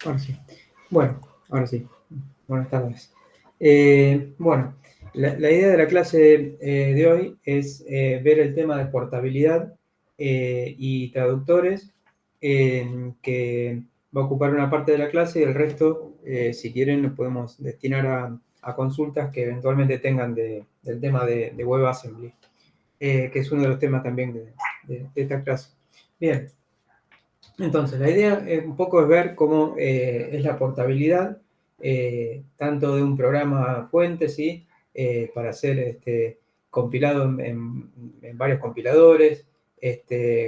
Ahora sí. Bueno, ahora sí. Buenas tardes. Bueno, la idea de la clase de hoy es ver el tema de portabilidad y traductores, que va a ocupar una parte de la clase y el resto, si quieren, lo podemos destinar a consultas que eventualmente tengan del tema de WebAssembly, que es uno de los temas también de esta clase. Bien. Entonces, la idea un poco es ver cómo es la portabilidad, tanto de un programa fuente, ¿sí? Para ser compilado en varios compiladores,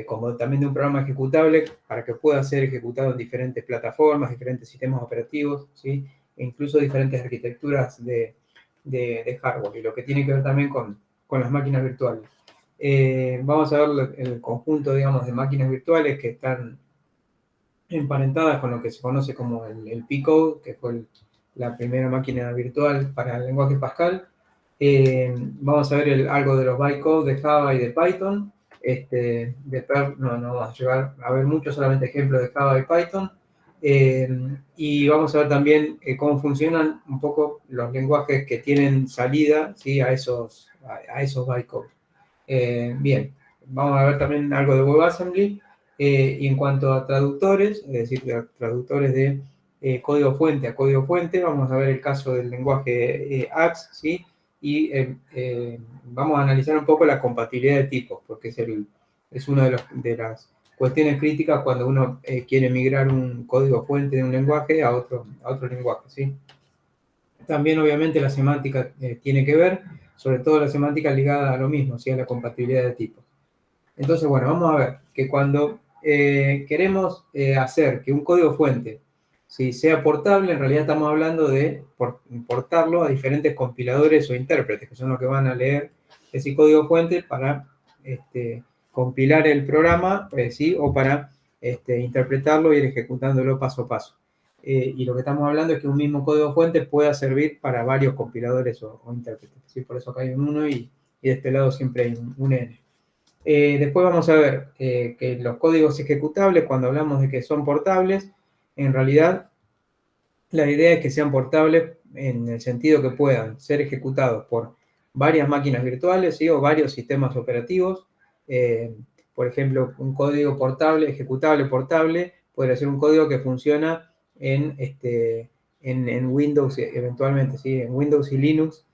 como también de un programa ejecutable para que pueda ser ejecutado en diferentes plataformas, diferentes sistemas operativos, ¿sí? E incluso diferentes arquitecturas de hardware, y lo que tiene que ver también con las máquinas virtuales. Vamos a ver el conjunto, digamos, de máquinas virtuales que están emparentadas con lo que se conoce como el P-Code, que fue la primera máquina virtual para el lenguaje Pascal. Vamos a ver algo de los bytecode de Java y de Python. De Perl no vamos a llegar a ver mucho, solamente ejemplos de Java y Python. Y vamos a ver también cómo funcionan un poco los lenguajes que tienen salida, ¿sí? a esos bytecode. Bien, vamos a ver también algo de WebAssembly. Y en cuanto a traductores, es decir, traductores de código fuente a código fuente, vamos a ver el caso del lenguaje AXE, ¿sí? Y vamos a analizar un poco la compatibilidad de tipos, porque es una de las cuestiones críticas cuando uno quiere migrar un código fuente de un lenguaje a otro lenguaje, ¿sí? También, obviamente, la semántica tiene que ver, sobre todo la semántica ligada a lo mismo, ¿sí? A la compatibilidad de tipos. Entonces, bueno, vamos a ver que cuando queremos hacer que un código fuente, ¿sí? sea portable, en realidad estamos hablando de portarlo a diferentes compiladores o intérpretes, que son los que van a leer ese código fuente para compilar el programa, ¿sí? O para interpretarlo e ir ejecutándolo paso a paso. Y lo que estamos hablando es que un mismo código fuente pueda servir para varios compiladores o intérpretes, ¿sí? Por eso acá hay un 1 y de este lado siempre hay un n. Después vamos a ver que los códigos ejecutables, cuando hablamos de que son portables, en realidad la idea es que sean portables en el sentido que puedan ser ejecutados por varias máquinas virtuales, ¿sí? O varios sistemas operativos. Por ejemplo, un código portable, ejecutable portable, podría ser un código que funciona en Windows eventualmente, ¿sí? En Windows y Linux,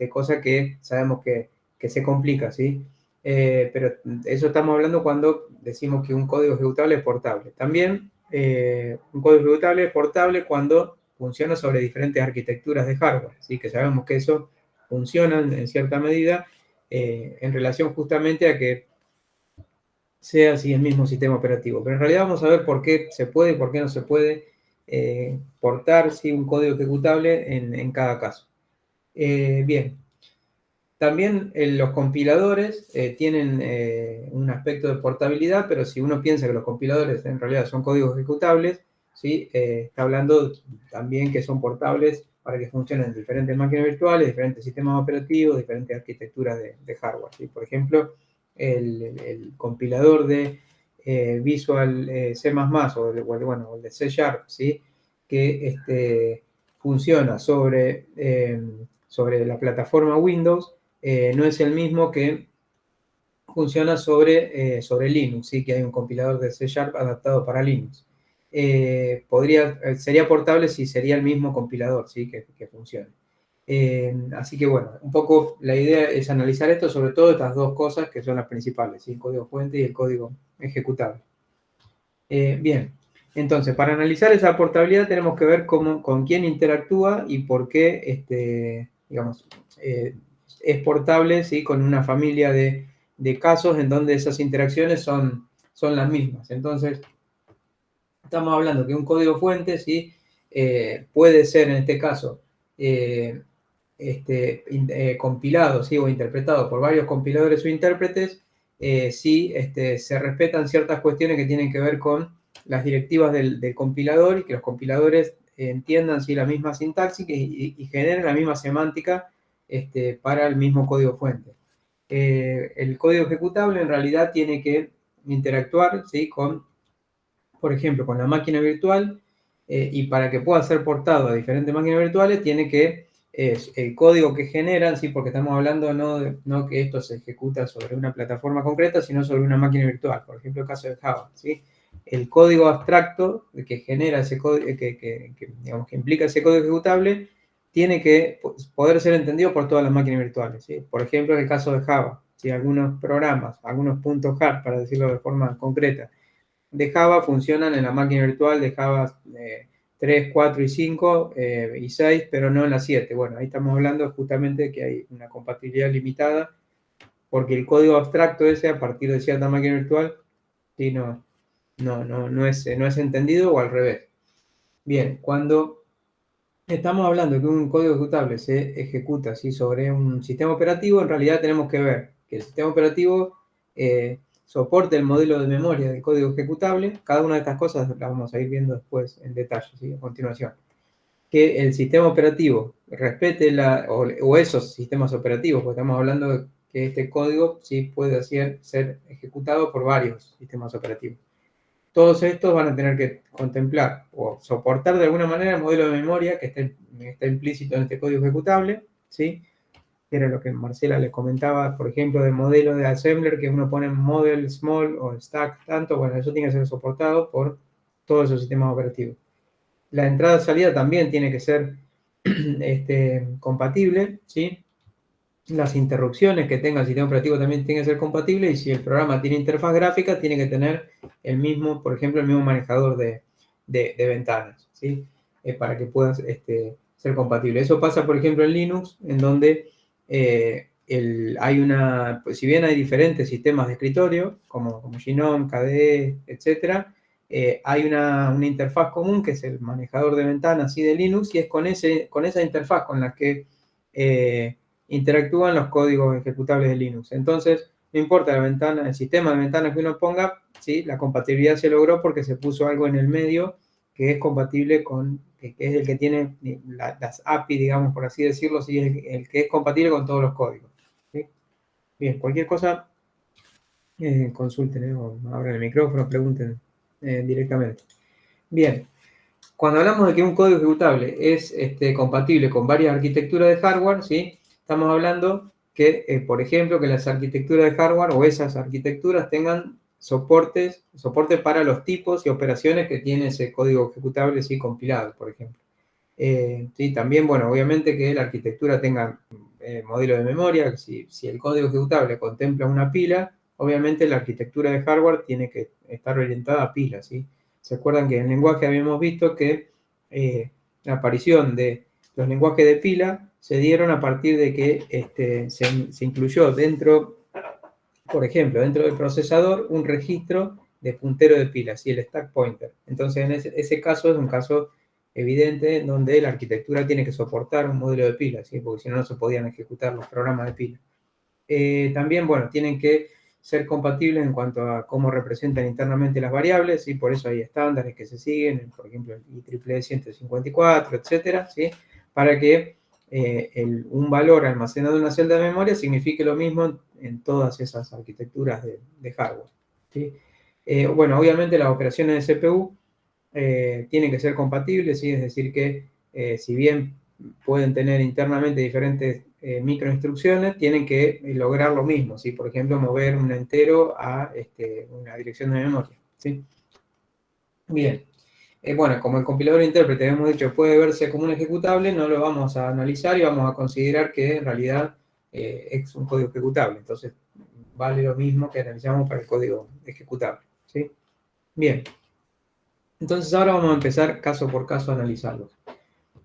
cosa que sabemos que se complica, ¿sí? Pero eso estamos hablando cuando decimos que un código ejecutable es portable. También un código ejecutable es portable cuando funciona sobre diferentes arquitecturas de hardware, ¿sí? Que sabemos que eso funciona en cierta medida en relación justamente a que sea así el mismo sistema operativo. Pero en realidad vamos a ver por qué se puede y por qué no se puede portar, ¿sí? Un código ejecutable en cada caso. Bien. También los compiladores tienen un aspecto de portabilidad, pero si uno piensa que los compiladores en realidad son códigos ejecutables, ¿sí? Está hablando también que son portables para que funcionen en diferentes máquinas virtuales, diferentes sistemas operativos, diferentes arquitecturas de hardware, ¿sí? Por ejemplo, el compilador de Visual C++ o el de C Sharp, ¿sí? Que funciona sobre la plataforma Windows, no es el mismo que funciona sobre Linux, ¿sí? Que hay un compilador de C# adaptado para Linux. Sería portable si sería el mismo compilador, ¿sí? Que funcione. Así que bueno, un poco la idea es analizar esto, sobre todo estas dos cosas que son las principales, ¿sí? El código fuente y el código ejecutable. Bien, entonces para analizar esa portabilidad tenemos que ver con quién interactúa y por qué, digamos, es portable, ¿sí? Con una familia de casos en donde esas interacciones son las mismas. Entonces, estamos hablando que un código fuente, ¿sí? Puede ser en este caso compilado, ¿sí? O interpretado por varios compiladores o intérpretes, si se respetan ciertas cuestiones que tienen que ver con las directivas del compilador y que los compiladores entiendan, ¿sí? La misma sintaxis y generen la misma semántica para el mismo código fuente. El código ejecutable en realidad tiene que interactuar, ¿sí? Por ejemplo, con la máquina virtual y para que pueda ser portado a diferentes máquinas virtuales tiene que, el código que generan, ¿sí? Porque estamos hablando no que esto se ejecuta sobre una plataforma concreta, sino sobre una máquina virtual, por ejemplo el caso de Java, ¿sí? El código abstracto que genera ese código, digamos, que implica ese código ejecutable, tiene que poder ser entendido por todas las máquinas virtuales, ¿sí? Por ejemplo, en el caso de Java, ¿sí? Algunos programas, algunos puntos hard, para decirlo de forma concreta, de Java funcionan en la máquina virtual de Java 3, 4 y 5 y 6, pero no en la 7. Bueno, ahí estamos hablando justamente de que hay una compatibilidad limitada, porque el código abstracto ese, a partir de cierta máquina virtual, sí, no es entendido, o al revés. Bien, cuando estamos hablando de que un código ejecutable se ejecuta, ¿sí?, sobre un sistema operativo, en realidad tenemos que ver que el sistema operativo soporte el modelo de memoria del código ejecutable. Cada una de estas cosas las vamos a ir viendo después en detalle, ¿sí?, a continuación. Que el sistema operativo respete o esos sistemas operativos, porque estamos hablando de que este código sí puede ser ejecutado por varios sistemas operativos. Todos estos van a tener que contemplar o soportar de alguna manera el modelo de memoria que está implícito en este código ejecutable, ¿sí? Que era lo que Marcela les comentaba, por ejemplo, del modelo de assembler, que uno pone model small o stack tanto. Bueno, eso tiene que ser soportado por todos esos sistemas operativos. La entrada-salida también tiene que ser compatible, ¿sí? Las interrupciones que tenga el sistema operativo también tienen que ser compatibles, y si el programa tiene interfaz gráfica, tiene que tener el mismo, por ejemplo, el mismo manejador de ventanas, ¿sí? Para que pueda ser compatible. Eso pasa, por ejemplo, en Linux, en donde pues, si bien hay diferentes sistemas de escritorio, como GNOME, KDE, etcétera, hay una interfaz común, que es el manejador de ventanas, ¿sí?, de Linux, y es con esa interfaz con la que interactúan los códigos ejecutables de Linux. Entonces, no importa la ventana, el sistema de ventanas que uno ponga, ¿sí?, la compatibilidad se logró porque se puso algo en el medio que es compatible que es el que tiene las API, digamos, por así decirlo, ¿sí?, es el que es compatible con todos los códigos, ¿sí? Bien, cualquier cosa, consulten, o abran el micrófono, pregunten directamente. Bien. Cuando hablamos de que un código ejecutable es compatible con varias arquitecturas de hardware, ¿sí?, estamos hablando que, por ejemplo, que las arquitecturas de hardware o esas arquitecturas tengan soporte para los tipos y operaciones que tiene ese código ejecutable, ¿sí?, compilado, por ejemplo. Sí, también, bueno, obviamente que la arquitectura tenga modelo de memoria. Si el código ejecutable contempla una pila, obviamente la arquitectura de hardware tiene que estar orientada a pilas, ¿sí? ¿Se acuerdan que en el lenguaje habíamos visto que la aparición de los lenguajes de pila se dieron a partir de que se incluyó dentro, por ejemplo, dentro del procesador, un registro de puntero de pilas, y el stack pointer? Entonces, en ese caso es un caso evidente donde la arquitectura tiene que soportar un modelo de pilas, ¿sí?, porque si no, no se podían ejecutar los programas de pila. También, bueno, tienen que ser compatibles en cuanto a cómo representan internamente las variables, ¿sí? Por eso hay estándares que se siguen, por ejemplo, el IEEE 154, etcétera, ¿sí?, para que un valor almacenado en una celda de memoria signifique lo mismo en todas esas arquitecturas de hardware, ¿sí? Bueno, obviamente las operaciones de CPU tienen que ser compatibles, ¿sí? Es decir que si bien pueden tener internamente diferentes microinstrucciones, tienen que lograr lo mismo, ¿sí? Por ejemplo, mover un entero a una dirección de memoria, ¿sí? Bien. Bueno, como el compilador intérprete hemos dicho puede verse como un ejecutable, no lo vamos a analizar y vamos a considerar que en realidad es un código ejecutable. Entonces, vale lo mismo que analizamos para el código ejecutable, ¿sí? Bien. Entonces, ahora vamos a empezar caso por caso a analizarlos.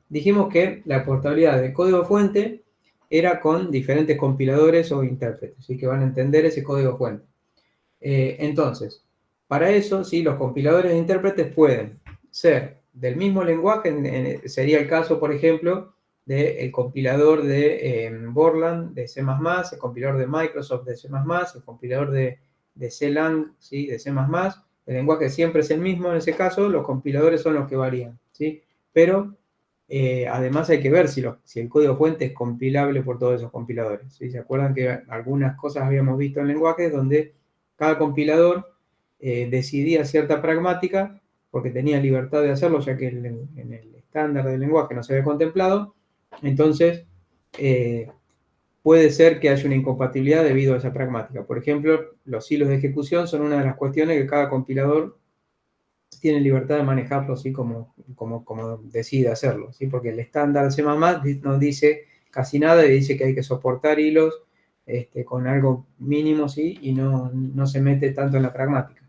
Dijimos que la portabilidad del código fuente era con diferentes compiladores o intérpretes, ¿sí?, que van a entender ese código fuente. Entonces, para eso, ¿sí?, los compiladores e intérpretes pueden ser del mismo lenguaje. Sería el caso, por ejemplo, del compilador de Borland de C++, el compilador de Microsoft de C++, el compilador de CLang, ¿sí?, de C++. El lenguaje siempre es el mismo en ese caso, los compiladores son los que varían, ¿sí? Pero además hay que ver si el código fuente es compilable por todos esos compiladores, ¿sí? ¿Se acuerdan que algunas cosas habíamos visto en lenguajes donde cada compilador decidía cierta pragmática porque tenía libertad de hacerlo, ya que en el estándar del lenguaje no se había contemplado. Entonces, puede ser que haya una incompatibilidad debido a esa pragmática. Por ejemplo, los hilos de ejecución son una de las cuestiones que cada compilador tiene libertad de manejarlo así como decide hacerlo, ¿sí? Porque el estándar C++ no dice casi nada y dice que hay que soportar hilos con algo mínimo, ¿sí? Y no se mete tanto en la pragmática.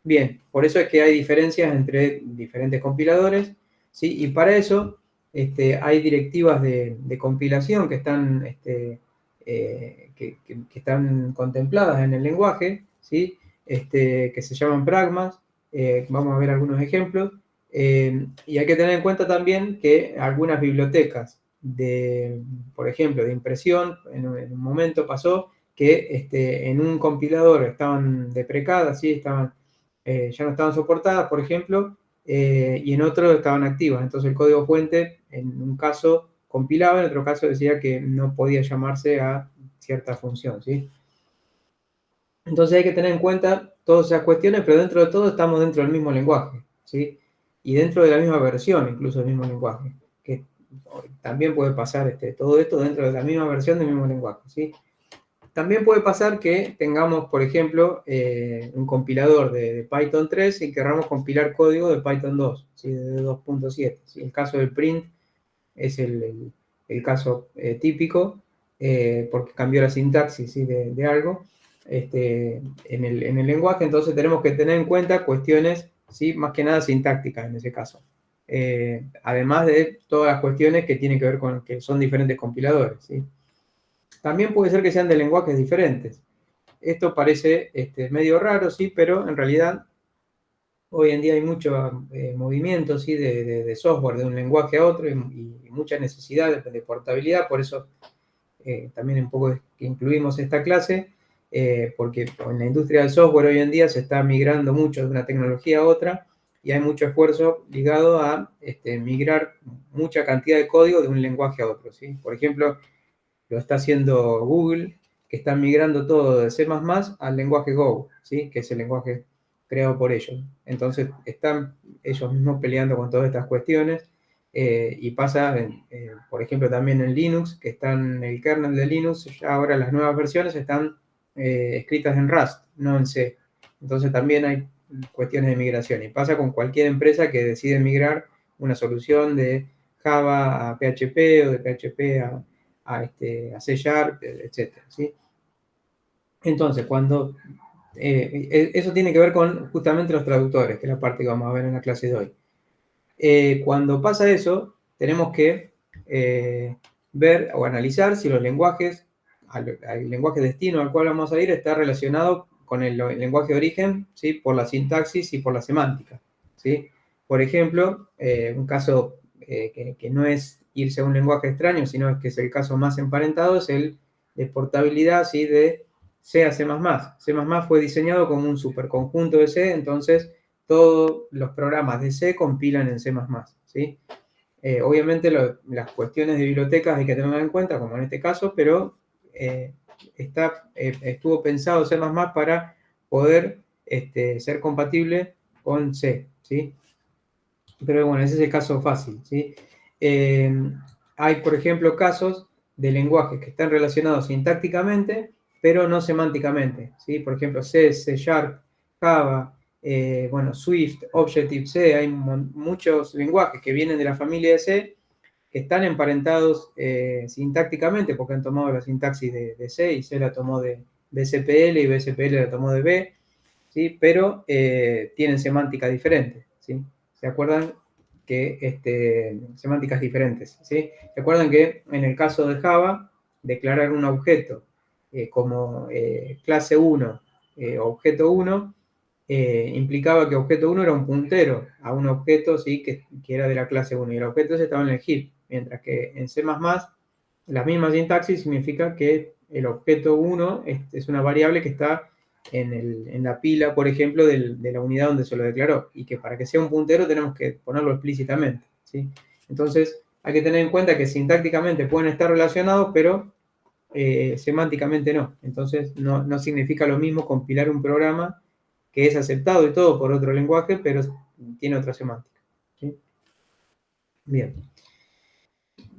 Bien, por eso es que hay diferencias entre diferentes compiladores, ¿sí? Y para eso hay directivas de compilación que están, que están contempladas en el lenguaje, ¿sí? Que se llaman pragmas. Vamos a ver algunos ejemplos. Y hay que tener en cuenta también que algunas bibliotecas por ejemplo, de impresión, en un momento pasó que en un compilador estaban deprecadas, ¿sí? Ya no estaban soportadas, por ejemplo, y en otro estaban activas. Entonces el código fuente, en un caso compilaba, en otro caso decía que no podía llamarse a cierta función, ¿sí? Entonces hay que tener en cuenta todas esas cuestiones, pero dentro de todo estamos dentro del mismo lenguaje, ¿sí? Y dentro de la misma versión, incluso del mismo lenguaje, que también puede pasar todo esto dentro de la misma versión del mismo lenguaje, ¿sí? También puede pasar que tengamos, por ejemplo, un compilador de Python 3 y queramos compilar código de Python 2, ¿sí? De 2.7. ¿Sí? El caso del print es el caso típico, porque cambió la sintaxis, ¿sí? de algo en el lenguaje. Entonces tenemos que tener en cuenta cuestiones, ¿sí? Más que nada sintácticas en ese caso. Además de todas las cuestiones que tienen que ver con que son diferentes compiladores, ¿sí? También puede ser que sean de lenguajes diferentes. Esto parece medio raro, sí, pero en realidad hoy en día hay mucho movimiento, ¿sí? de software de un lenguaje a otro y mucha necesidad de portabilidad. Por eso también un poco que incluimos esta clase, porque en la industria del software hoy en día se está migrando mucho de una tecnología a otra y hay mucho esfuerzo ligado a migrar mucha cantidad de código de un lenguaje a otro, ¿sí? Por ejemplo, lo está haciendo Google, que están migrando todo de C++ al lenguaje Go, ¿sí? Que es el lenguaje creado por ellos. Entonces, están ellos mismos peleando con todas estas cuestiones. Y pasa, por ejemplo, también en Linux, que están en el kernel de Linux, ya ahora las nuevas versiones están escritas en Rust, no en C. Entonces también hay cuestiones de migración. Y pasa con cualquier empresa que decide migrar una solución de Java a PHP o de PHP a C Sharp, etcétera, ¿sí? Entonces, eso tiene que ver con justamente los traductores, que es la parte que vamos a ver en la clase de hoy. Cuando pasa eso, tenemos que ver o analizar si los lenguajes, el lenguaje destino al cual vamos a ir está relacionado con el lenguaje de origen, ¿sí? Por la sintaxis y por la semántica, ¿sí? Por ejemplo, un caso que no es irse a un lenguaje extraño, sino que es el caso más emparentado, es el de portabilidad, ¿sí? De C a C++. C++ fue diseñado como un superconjunto de C, entonces todos los programas de C compilan en C++, ¿sí? Obviamente las cuestiones de bibliotecas hay que tenerlas en cuenta, como en este caso, pero estuvo pensado C++ para poder ser compatible con C, ¿sí? Pero bueno, ese es el caso fácil, ¿sí? Hay, por ejemplo, casos de lenguajes que están relacionados sintácticamente, pero no semánticamente, ¿sí? Por ejemplo, C, C Sharp, Java, bueno, Swift, Objective-C, hay muchos lenguajes que vienen de la familia de C que están emparentados sintácticamente porque han tomado la sintaxis de C y C la tomó de BCPL y BCPL la tomó de B, ¿sí? Pero tienen semántica diferente, ¿sí? ¿Se acuerdan que semánticas diferentes, ¿sí? ¿Se acuerdan que en el caso de Java, declarar un objeto como clase 1, objeto 1, implicaba que objeto 1 era un puntero a un objeto, ¿sí? que era de la clase 1 y el objeto ese estaba en el heap, mientras que en C++ la misma sintaxis significa que el objeto 1 es una variable que está en la pila, por ejemplo, de la unidad donde se lo declaró, y que para que sea un puntero tenemos que ponerlo explícitamente, ¿sí? Entonces, hay que tener en cuenta que sintácticamente pueden estar relacionados, pero semánticamente no. Entonces, no significa lo mismo compilar un programa que es aceptado y todo por otro lenguaje, pero tiene otra semántica. ¿Sí? Bien.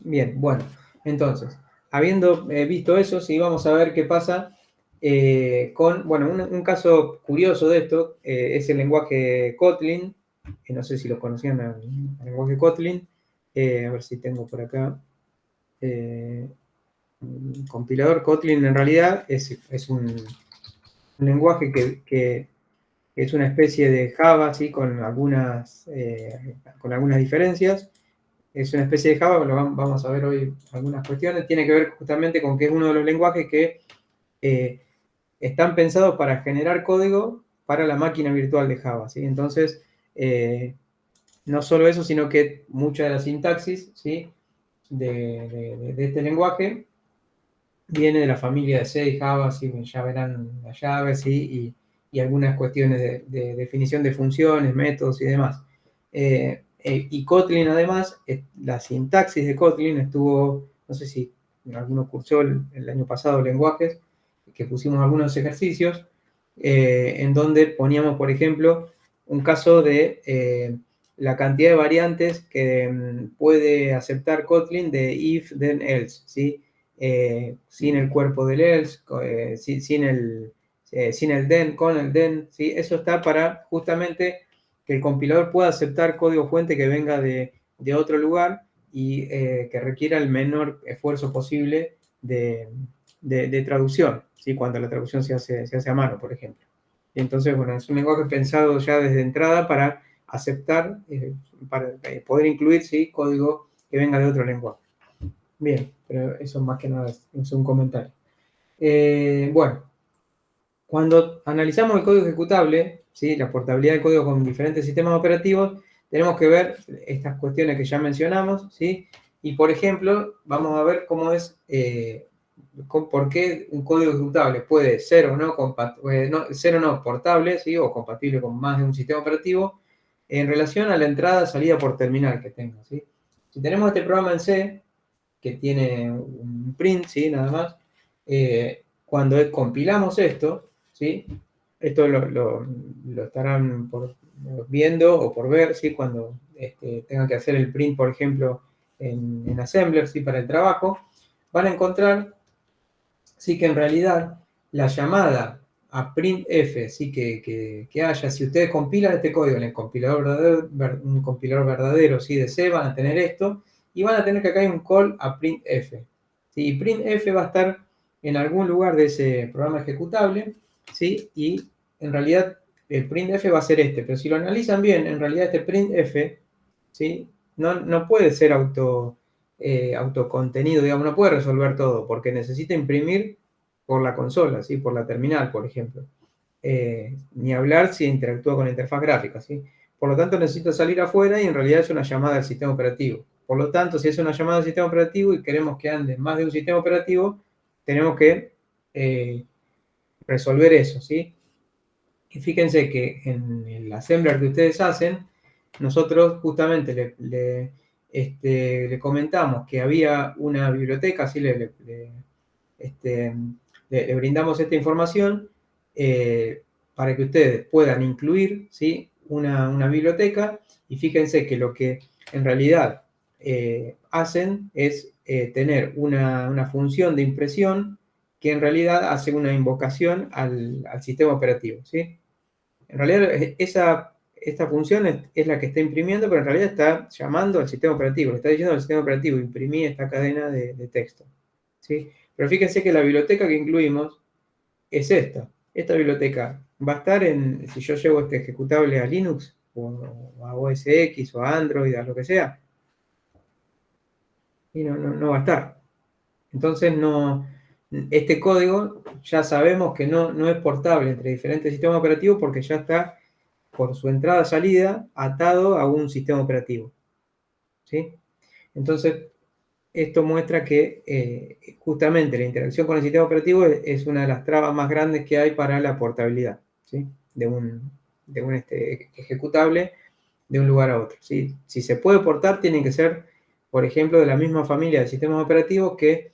Bien, bueno, entonces, habiendo visto eso, sí, vamos a ver qué pasa con, bueno, un caso curioso de esto es el lenguaje Kotlin, que no sé si lo conocían el lenguaje Kotlin, a ver si tengo por acá, un compilador Kotlin en realidad es un lenguaje que es una especie de Java, ¿sí? Con algunas diferencias. Es una especie de Java, lo vamos a ver hoy algunas cuestiones. Tiene que ver justamente con que es uno de los lenguajes que eh, están pensados para generar código para la máquina virtual de Java, ¿sí? Entonces, no solo eso, sino que mucha de la sintaxis, ¿sí? de este lenguaje viene de la familia de C y Java, ¿sí? Ya verán las llaves, ¿sí? y algunas cuestiones de definición de funciones, métodos y demás. Y Kotlin, además, la sintaxis de Kotlin estuvo, no sé si alguno cursó el año pasado lenguajes, que pusimos algunos ejercicios, en donde poníamos, por ejemplo, un caso de la cantidad de variantes que puede aceptar Kotlin de if, then, else, ¿sí? Sin el cuerpo del else, sin el then, con el then, ¿sí? Eso está para justamente que el compilador pueda aceptar código fuente que venga de otro lugar y que requiera el menor esfuerzo posible de traducción, ¿sí? Cuando la traducción se hace a mano, por ejemplo. Y entonces, bueno, es un lenguaje pensado ya desde entrada para aceptar, para poder incluir, ¿sí? Código que venga de otro lenguaje. Bien, pero eso más que nada es un comentario. Bueno, cuando analizamos el código ejecutable, ¿sí? La portabilidad del código con diferentes sistemas operativos, tenemos que ver estas cuestiones que ya mencionamos, ¿sí? Y por ejemplo, vamos a ver cómo es, por qué un código ejecutable puede ser o no portable, ¿sí? O compatible con más de un sistema operativo en relación a la entrada-salida por terminal que tenga, ¿sí? Si tenemos este programa en C, que tiene un print, ¿sí? Nada más, cuando compilamos esto, ¿sí? Esto lo estarán viendo o por ver, ¿sí? Cuando tengan que hacer el print, por ejemplo, en Assembler, ¿sí? Para el trabajo, van a encontrar, sí, que en realidad la llamada a printf, ¿sí? que haya, si ustedes compilan este código en el compilador verdadero, un compilador verdadero, ¿sí? De C, van a tener esto, y van a tener que acá hay un call a printf. ¿Sí? Y printf va a estar en algún lugar de ese programa ejecutable, ¿sí? Y en realidad el printf va a ser este, pero si lo analizan bien, en realidad este printf, ¿sí? No puede ser autocontenido, digamos, no puede resolver todo, porque necesita imprimir por la consola, ¿sí? Por la terminal, por ejemplo. Ni hablar si interactúa con la interfaz gráfica, ¿sí? Por lo tanto, necesita salir afuera y en realidad es una llamada al sistema operativo. Por lo tanto, si es una llamada al sistema operativo y queremos que ande más de un sistema operativo, tenemos que resolver eso, ¿sí? Y fíjense que en el assembler que ustedes hacen, nosotros justamente le comentamos que había una biblioteca, así le brindamos esta información para que ustedes puedan incluir, ¿sí? una biblioteca, y fíjense que lo que en realidad hacen es tener una función de impresión que en realidad hace una invocación al sistema operativo, ¿sí? En realidad, esta función es la que está imprimiendo, pero en realidad está llamando al sistema operativo. Le está diciendo al sistema operativo, imprimí esta cadena de texto, ¿sí? Pero fíjense que la biblioteca que incluimos es esta. Esta biblioteca va a estar si yo llevo este ejecutable a Linux, o a OS X, o a Android, a lo que sea, y no va a estar. Entonces, este código ya sabemos que no es portable entre diferentes sistemas operativos porque ya está por su entrada-salida atado a un sistema operativo, ¿sí? Entonces, esto muestra que justamente la interacción con el sistema operativo es una de las trabas más grandes que hay para la portabilidad, ¿sí? de un ejecutable de un lugar a otro, ¿sí? Si se puede portar, tienen que ser, por ejemplo, de la misma familia de sistemas operativos que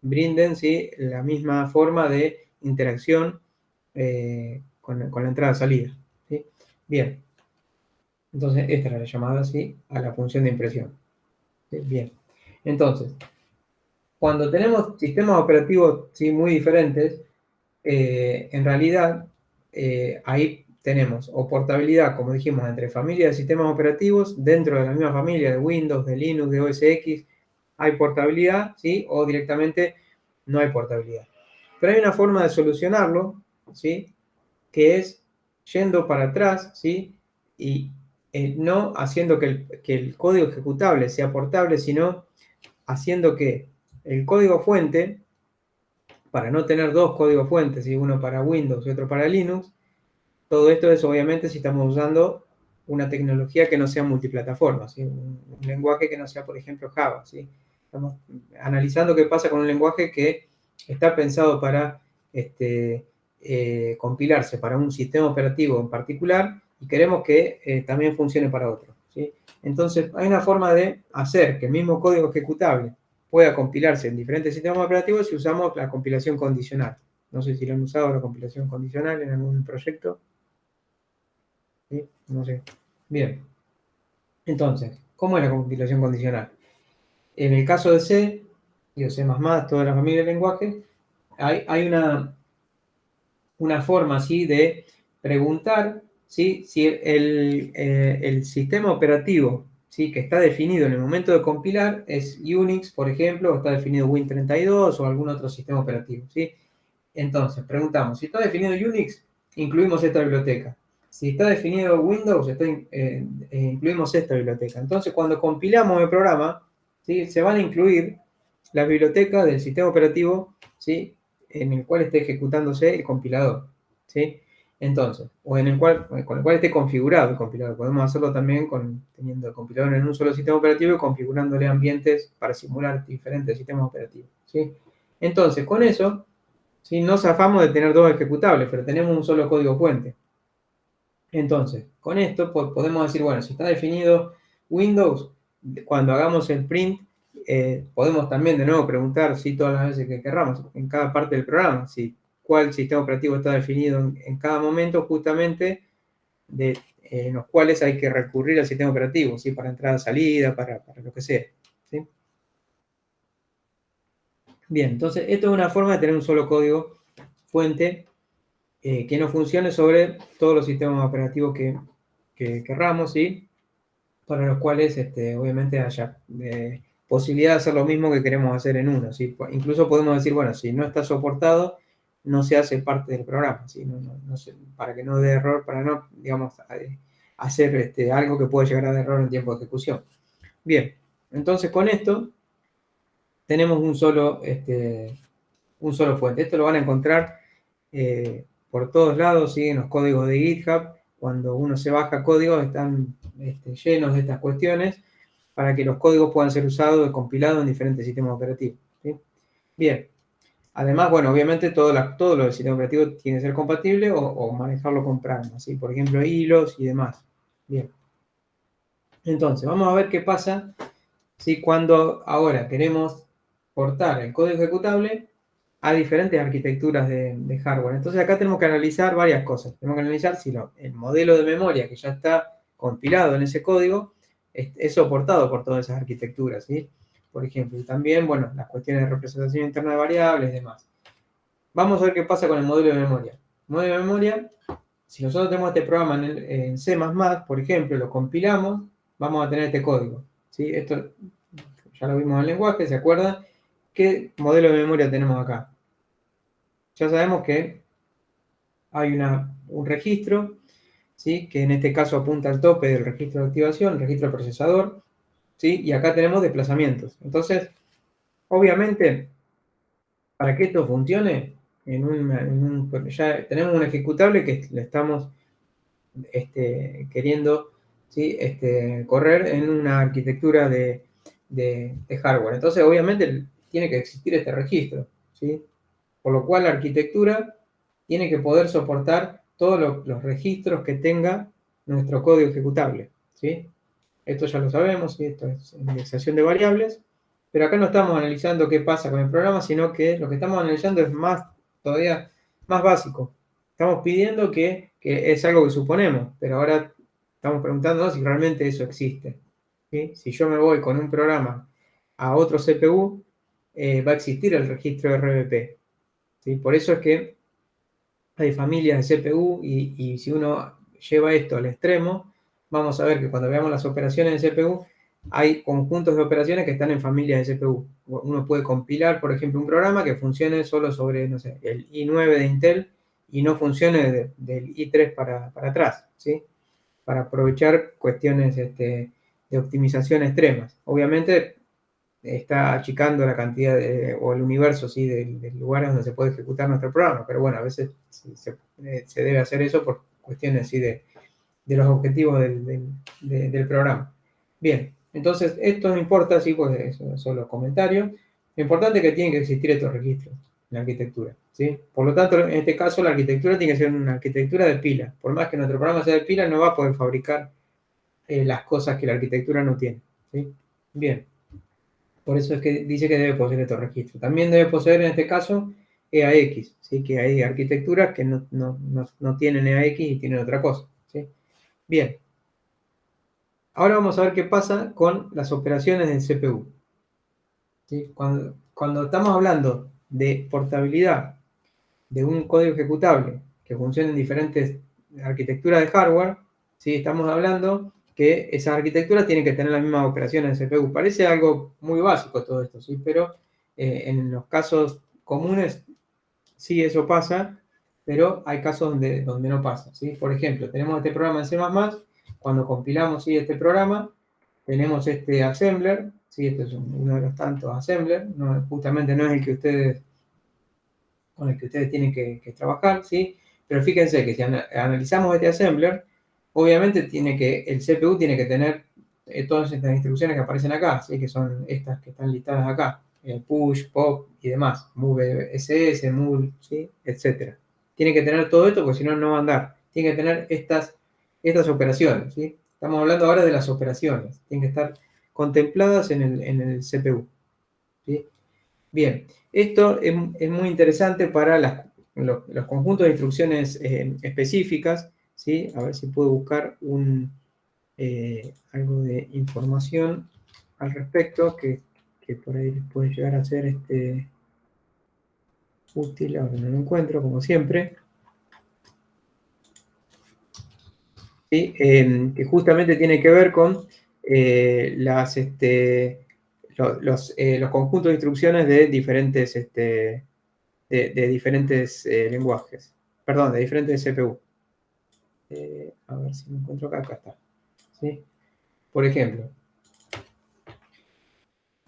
brinden, ¿sí? La misma forma de interacción con la entrada-salida. ¿Sí? Bien, entonces esta era la llamada ¿sí? a la función de impresión. ¿Sí? Bien, entonces, cuando tenemos sistemas operativos ¿sí? muy diferentes, en realidad ahí tenemos o portabilidad, como dijimos, entre familias de sistemas operativos, dentro de la misma familia de Windows, de Linux, de OS X, hay portabilidad, ¿sí? O directamente no hay portabilidad. Pero hay una forma de solucionarlo, ¿sí? Que es yendo para atrás, ¿sí? Y no haciendo que el código ejecutable sea portable, sino haciendo que el código fuente, para no tener dos códigos fuentes, ¿sí? Uno para Windows y otro para Linux, todo esto es obviamente si estamos usando una tecnología que no sea multiplataforma, ¿sí? Un lenguaje que no sea, por ejemplo, Java, ¿sí? Estamos analizando qué pasa con un lenguaje que está pensado para compilarse para un sistema operativo en particular y queremos que también funcione para otro, ¿sí? Entonces, hay una forma de hacer que el mismo código ejecutable pueda compilarse en diferentes sistemas operativos si usamos la compilación condicional. No sé si lo han usado la compilación condicional en algún proyecto. ¿Sí? No sé. Bien. Entonces, ¿cómo es la compilación condicional? En el caso de C, y o C++, toda la familia de lenguajes, hay una forma así de preguntar ¿sí? Si el sistema operativo ¿sí? que está definido en el momento de compilar es Unix, por ejemplo, o está definido Win32 o algún otro sistema operativo. ¿Sí? Entonces, preguntamos, si está definido Unix, incluimos esta biblioteca. Si está definido Windows, incluimos esta biblioteca. Entonces, cuando compilamos el programa, ¿sí? Se van a incluir las bibliotecas del sistema operativo ¿sí? en el cual esté ejecutándose el compilador. ¿Sí? Entonces, o en el cual, con el cual esté configurado el compilador. Podemos hacerlo también teniendo el compilador en un solo sistema operativo y configurándole ambientes para simular diferentes sistemas operativos. ¿Sí? Entonces, con eso, ¿sí? No zafamos de tener dos ejecutables, pero tenemos un solo código fuente. Entonces, con esto podemos decir, bueno, si está definido Windows, cuando hagamos el print, podemos también de nuevo preguntar si todas las veces que querramos, en cada parte del programa, si cuál sistema operativo está definido en cada momento, justamente en los cuales hay que recurrir al sistema operativo, ¿sí? Para entrada, salida, para lo que sea. ¿Sí? Bien, entonces esto es una forma de tener un solo código fuente que no funcione sobre todos los sistemas operativos que querramos, ¿sí? Para los cuales obviamente haya posibilidad de hacer lo mismo que queremos hacer en uno, ¿sí? Incluso podemos decir, bueno, si no está soportado, no se hace parte del programa, ¿sí? Para que no dé error, para no, digamos, hacer algo que puede llegar a dar error en tiempo de ejecución. Bien, entonces con esto tenemos un solo fuente. Esto lo van a encontrar por todos lados, ¿sí? En los códigos de GitHub. Cuando uno se baja códigos, están llenos de estas cuestiones para que los códigos puedan ser usados y compilados en diferentes sistemas operativos. ¿Sí? Bien. Además, bueno, obviamente todo lo del sistema operativo tiene que ser compatible o manejarlo con pragma, ¿sí? Por ejemplo, hilos y demás. Bien. Entonces, vamos a ver qué pasa si cuando ahora queremos portar el código ejecutable a diferentes arquitecturas de hardware. Entonces acá tenemos que analizar varias cosas. Tenemos que analizar si el modelo de memoria que ya está compilado en ese código es soportado por todas esas arquitecturas, ¿sí? Por ejemplo, y también, bueno, las cuestiones de representación interna de variables y demás. Vamos a ver qué pasa con el modelo de memoria. El modelo de memoria, si nosotros tenemos este programa en C++, por ejemplo, lo compilamos, vamos a tener este código, ¿sí? Esto ya lo vimos en el lenguaje, ¿se acuerdan? ¿Qué modelo de memoria tenemos acá? Ya sabemos que hay un registro, ¿sí? Que en este caso apunta al tope del registro de activación, el registro del procesador, ¿sí? Y acá tenemos desplazamientos. Entonces, obviamente, para que esto funcione, ya tenemos un ejecutable que le estamos queriendo ¿sí? Correr en una arquitectura de hardware. Entonces, obviamente, tiene que existir este registro, ¿sí? Por lo cual la arquitectura tiene que poder soportar todos los registros que tenga nuestro código ejecutable, ¿sí? Esto ya lo sabemos, ¿sí? Esto es indexación de variables, pero acá no estamos analizando qué pasa con el programa, sino que lo que estamos analizando es todavía más básico. estamos pidiendo que es algo que suponemos, pero ahora estamos preguntándonos si realmente eso existe. ¿Sí? Si yo me voy con un programa a otro CPU, va a existir el registro RBP. ¿Sí? Por eso es que hay familias de CPU y si uno lleva esto al extremo, vamos a ver que cuando veamos las operaciones de CPU, hay conjuntos de operaciones que están en familias de CPU. Uno puede compilar, por ejemplo, un programa que funcione solo sobre, no sé, el i9 de Intel y no funcione del i3 para atrás, ¿sí? Para aprovechar cuestiones de optimización extremas. Obviamente está achicando la cantidad o el universo, ¿sí? de lugares donde se puede ejecutar nuestro programa, pero bueno, a veces se debe hacer eso por cuestiones, ¿sí? de los objetivos del programa. Bien, entonces esto no importa, sí, pues eso son los comentarios. Lo importante es que tienen que existir estos registros en la arquitectura, ¿sí? Por lo tanto, en este caso la arquitectura tiene que ser una arquitectura de pila. Por más que nuestro programa sea de pila, no va a poder fabricar las cosas que la arquitectura no tiene, ¿sí? Bien. Por eso es que dice que debe poseer estos registros. También debe poseer en este caso EAX, ¿sí? Que hay arquitecturas que no tienen EAX y tienen otra cosa, ¿sí? Bien, ahora vamos a ver qué pasa con las operaciones del CPU, ¿sí? Cuando estamos hablando de portabilidad de un código ejecutable que funcione en diferentes arquitecturas de hardware, ¿sí? Estamos hablando que esas arquitecturas tienen que tener las mismas operaciones de CPU. Parece algo muy básico todo esto, ¿sí? Pero en los casos comunes sí eso pasa, pero hay casos donde no pasa, ¿sí? Por ejemplo, tenemos este programa en C++, cuando compilamos, ¿sí? Este programa, tenemos este assembler, ¿sí? Este es uno de los tantos assembler, justamente no es el que ustedes con el que ustedes tienen que trabajar, ¿sí? Pero fíjense que si analizamos este assembler, obviamente el CPU tiene que tener todas estas instrucciones que aparecen acá, ¿sí? Que son estas que están listadas acá, push, pop y demás, move ss, move, ¿sí? Etcétera. Tiene que tener todo esto porque si no, no va a andar. Tiene que tener estas operaciones, ¿sí? Estamos hablando ahora de las operaciones, tienen que estar contempladas en el CPU, ¿sí? Bien, esto es muy interesante para los conjuntos de instrucciones específicas, ¿sí? A ver si puedo buscar algo de información al respecto que por ahí les puede llegar a ser útil, ahora no lo encuentro, como siempre. ¿Sí? Que justamente tiene que ver con los conjuntos de instrucciones de diferentes de diferentes lenguajes, perdón, de diferentes CPU. A ver si me encuentro acá, acá está. ¿Sí? Por ejemplo,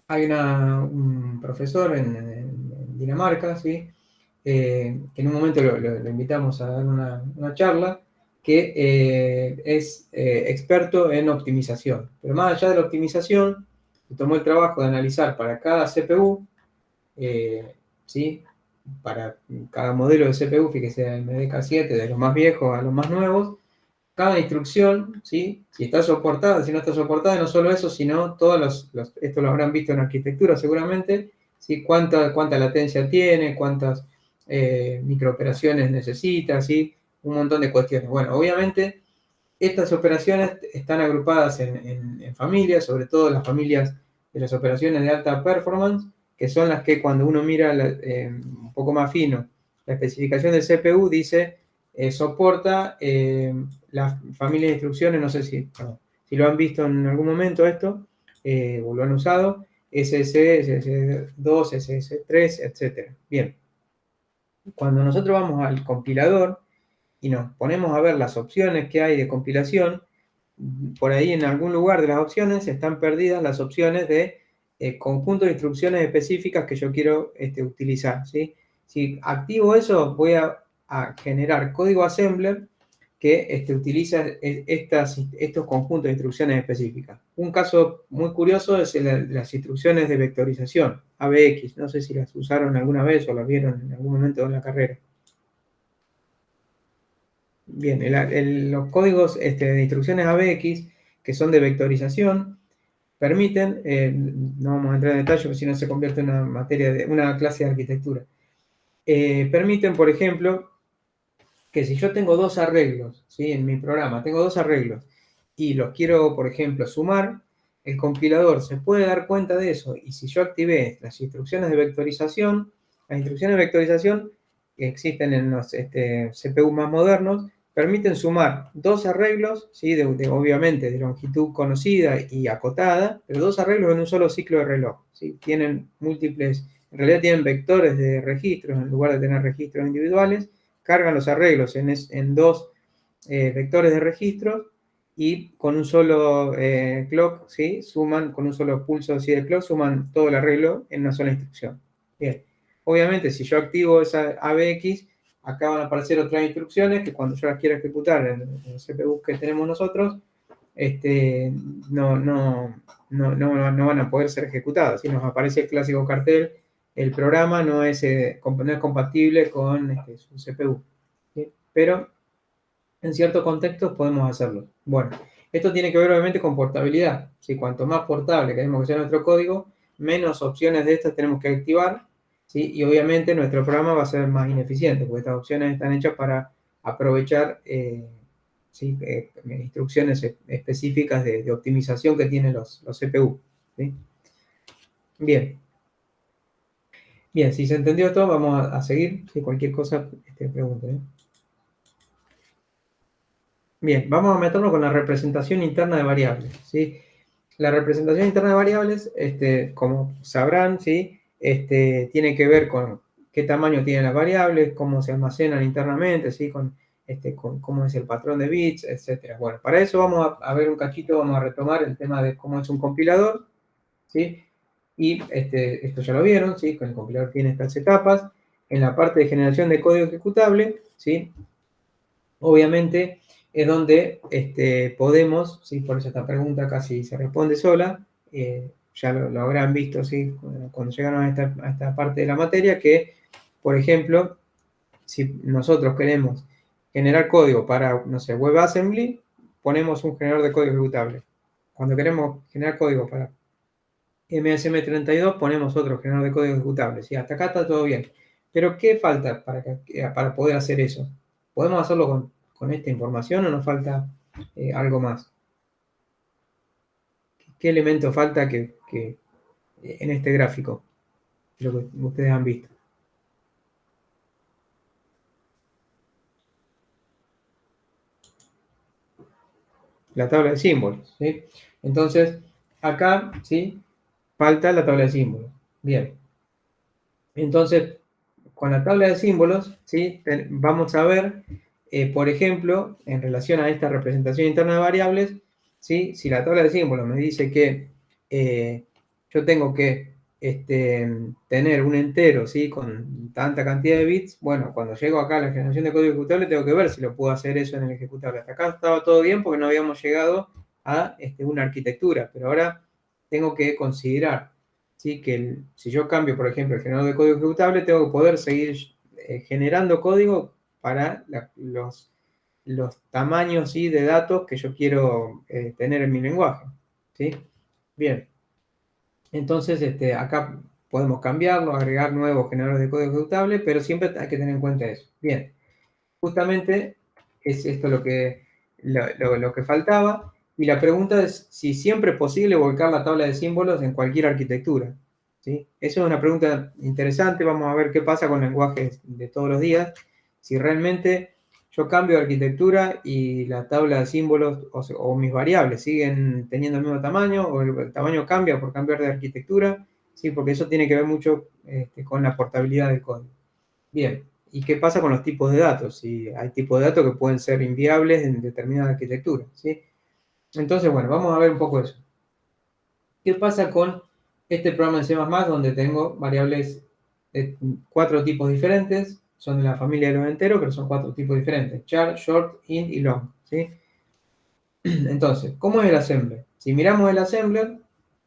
hay un profesor en Dinamarca, ¿sí? Que en un momento lo invitamos a dar una charla, que es experto en optimización. Pero más allá de la optimización, se tomó el trabajo de analizar para cada CPU, ¿sí? Para cada modelo de CPU, fíjese, MDK7, de los más viejos a los más nuevos, cada instrucción, ¿sí? Si está soportada, si no está soportada, no solo eso, sino esto lo habrán visto en arquitectura seguramente, ¿sí? Cuánta latencia tiene, cuántas microoperaciones necesita, ¿sí? Un montón de cuestiones. Bueno, obviamente estas operaciones están agrupadas en familias, sobre todo las familias de las operaciones de alta performance, que son las que cuando uno mira un poco más fino la especificación del CPU, dice soporta las familias de instrucciones, no sé si lo han visto en algún momento esto, o lo han usado, SS, SS2, SS3, etc. Bien, cuando nosotros vamos al compilador y nos ponemos a ver las opciones que hay de compilación, por ahí en algún lugar de las opciones están perdidas las opciones de conjunto de instrucciones específicas que yo quiero utilizar, ¿sí? Si activo eso, voy a generar código assembler que utiliza estos conjuntos de instrucciones específicas. Un caso muy curioso es las instrucciones de vectorización, ABX. No sé si las usaron alguna vez o las vieron en algún momento en la carrera. Bien, los códigos de instrucciones ABX, que son de vectorización, permiten, no vamos a entrar en detalle porque si no se convierte en una clase de arquitectura, permiten, por ejemplo, que si yo tengo dos arreglos, ¿sí? En mi programa tengo dos arreglos y los quiero, por ejemplo, sumar, el compilador se puede dar cuenta de eso. Y si yo activé las instrucciones de vectorización que existen en los CPU más modernos, permiten sumar dos arreglos, ¿sí? Obviamente de longitud conocida y acotada, pero dos arreglos en un solo ciclo de reloj, ¿sí? Tienen múltiples, en realidad tienen vectores de registros en lugar de tener registros individuales, cargan los arreglos en dos vectores de registros y con un solo clock, ¿sí? Suman, con un solo pulso así de clock, suman todo el arreglo en una sola instrucción. Bien, obviamente si yo activo esa ABX, acá van a aparecer otras instrucciones que cuando yo las quiera ejecutar en el CPU que tenemos nosotros, no van a poder ser ejecutadas. Si nos aparece el clásico cartel, el programa no es compatible con su CPU. ¿Sí? Pero en ciertos contextos podemos hacerlo. Bueno, esto tiene que ver obviamente con portabilidad. Si cuanto más portable queremos que sea nuestro código, menos opciones de estas tenemos que activar, ¿sí? Y obviamente nuestro programa va a ser más ineficiente, porque estas opciones están hechas para aprovechar ¿sí? Instrucciones específicas de optimización que tienen los CPU. ¿Sí? Bien. Bien, si se entendió esto, vamos a seguir. Si cualquier cosa, pregunte. Bien, vamos a meternos con la representación interna de variables, ¿sí? La representación interna de variables, como sabrán, ¿sí? Tiene que ver con qué tamaño tienen las variables, cómo se almacenan internamente, ¿sí? Con cómo es el patrón de bits, etc. Bueno, para eso vamos a ver un cachito, vamos a retomar el tema de cómo es un compilador, ¿sí? Y esto ya lo vieron, ¿sí? Con el compilador tiene estas etapas. En la parte de generación de código ejecutable, ¿sí? Obviamente es donde podemos, ¿sí? Por eso esta pregunta casi se responde sola, ya lo habrán visto, ¿sí? Cuando llegaron a esta parte de la materia, que, por ejemplo, si nosotros queremos generar código para, no sé, WebAssembly, ponemos un generador de código ejecutable. Cuando queremos generar código para MSM32, ponemos otro generador de código ejecutable, ¿sí? Hasta acá está todo bien. Pero, ¿qué falta para poder hacer eso? ¿Podemos hacerlo con esta información o nos falta algo más? ¿Qué elemento falta que en este gráfico? Lo que ustedes han visto. La tabla de símbolos, ¿sí? Entonces, acá, ¿sí? Falta la tabla de símbolos. Bien. Entonces, con la tabla de símbolos, ¿sí? Vamos a ver, por ejemplo, en relación a esta representación interna de variables, ¿sí? Si la tabla de símbolos me dice que yo tengo que tener un entero, ¿sí? Con tanta cantidad de bits, bueno, cuando llego acá a la generación de código ejecutable, tengo que ver si lo puedo hacer eso en el ejecutable. Hasta acá estaba todo bien porque no habíamos llegado a una arquitectura, pero ahora tengo que considerar, ¿sí? Que si yo cambio, por ejemplo, el generador de código ejecutable, tengo que poder seguir generando código para los tamaños, ¿sí? De datos que yo quiero tener en mi lenguaje, ¿sí? Bien, entonces acá podemos cambiarlo, agregar nuevos generadores de código ejecutable, pero siempre hay que tener en cuenta eso. Bien, justamente es esto lo que faltaba. Y la pregunta es si siempre es posible volcar la tabla de símbolos en cualquier arquitectura, ¿sí? Eso es una pregunta interesante. Vamos a ver qué pasa con lenguajes de todos los días. Si realmente yo cambio de arquitectura y la tabla de símbolos o mis variables siguen teniendo el mismo tamaño o el tamaño cambia por cambiar de arquitectura, ¿sí? Porque eso tiene que ver mucho con la portabilidad del código. Bien, ¿y qué pasa con los tipos de datos? Si hay tipos de datos que pueden ser inviables en determinada arquitectura, ¿sí? Entonces, bueno, vamos a ver un poco eso. ¿Qué pasa con este programa en C++, donde tengo variables de 4 tipos diferentes? Son de la familia de los enteros, pero son 4 tipos diferentes: char, short, int y long, ¿sí? Entonces, ¿cómo es el assembler? Si miramos el assembler,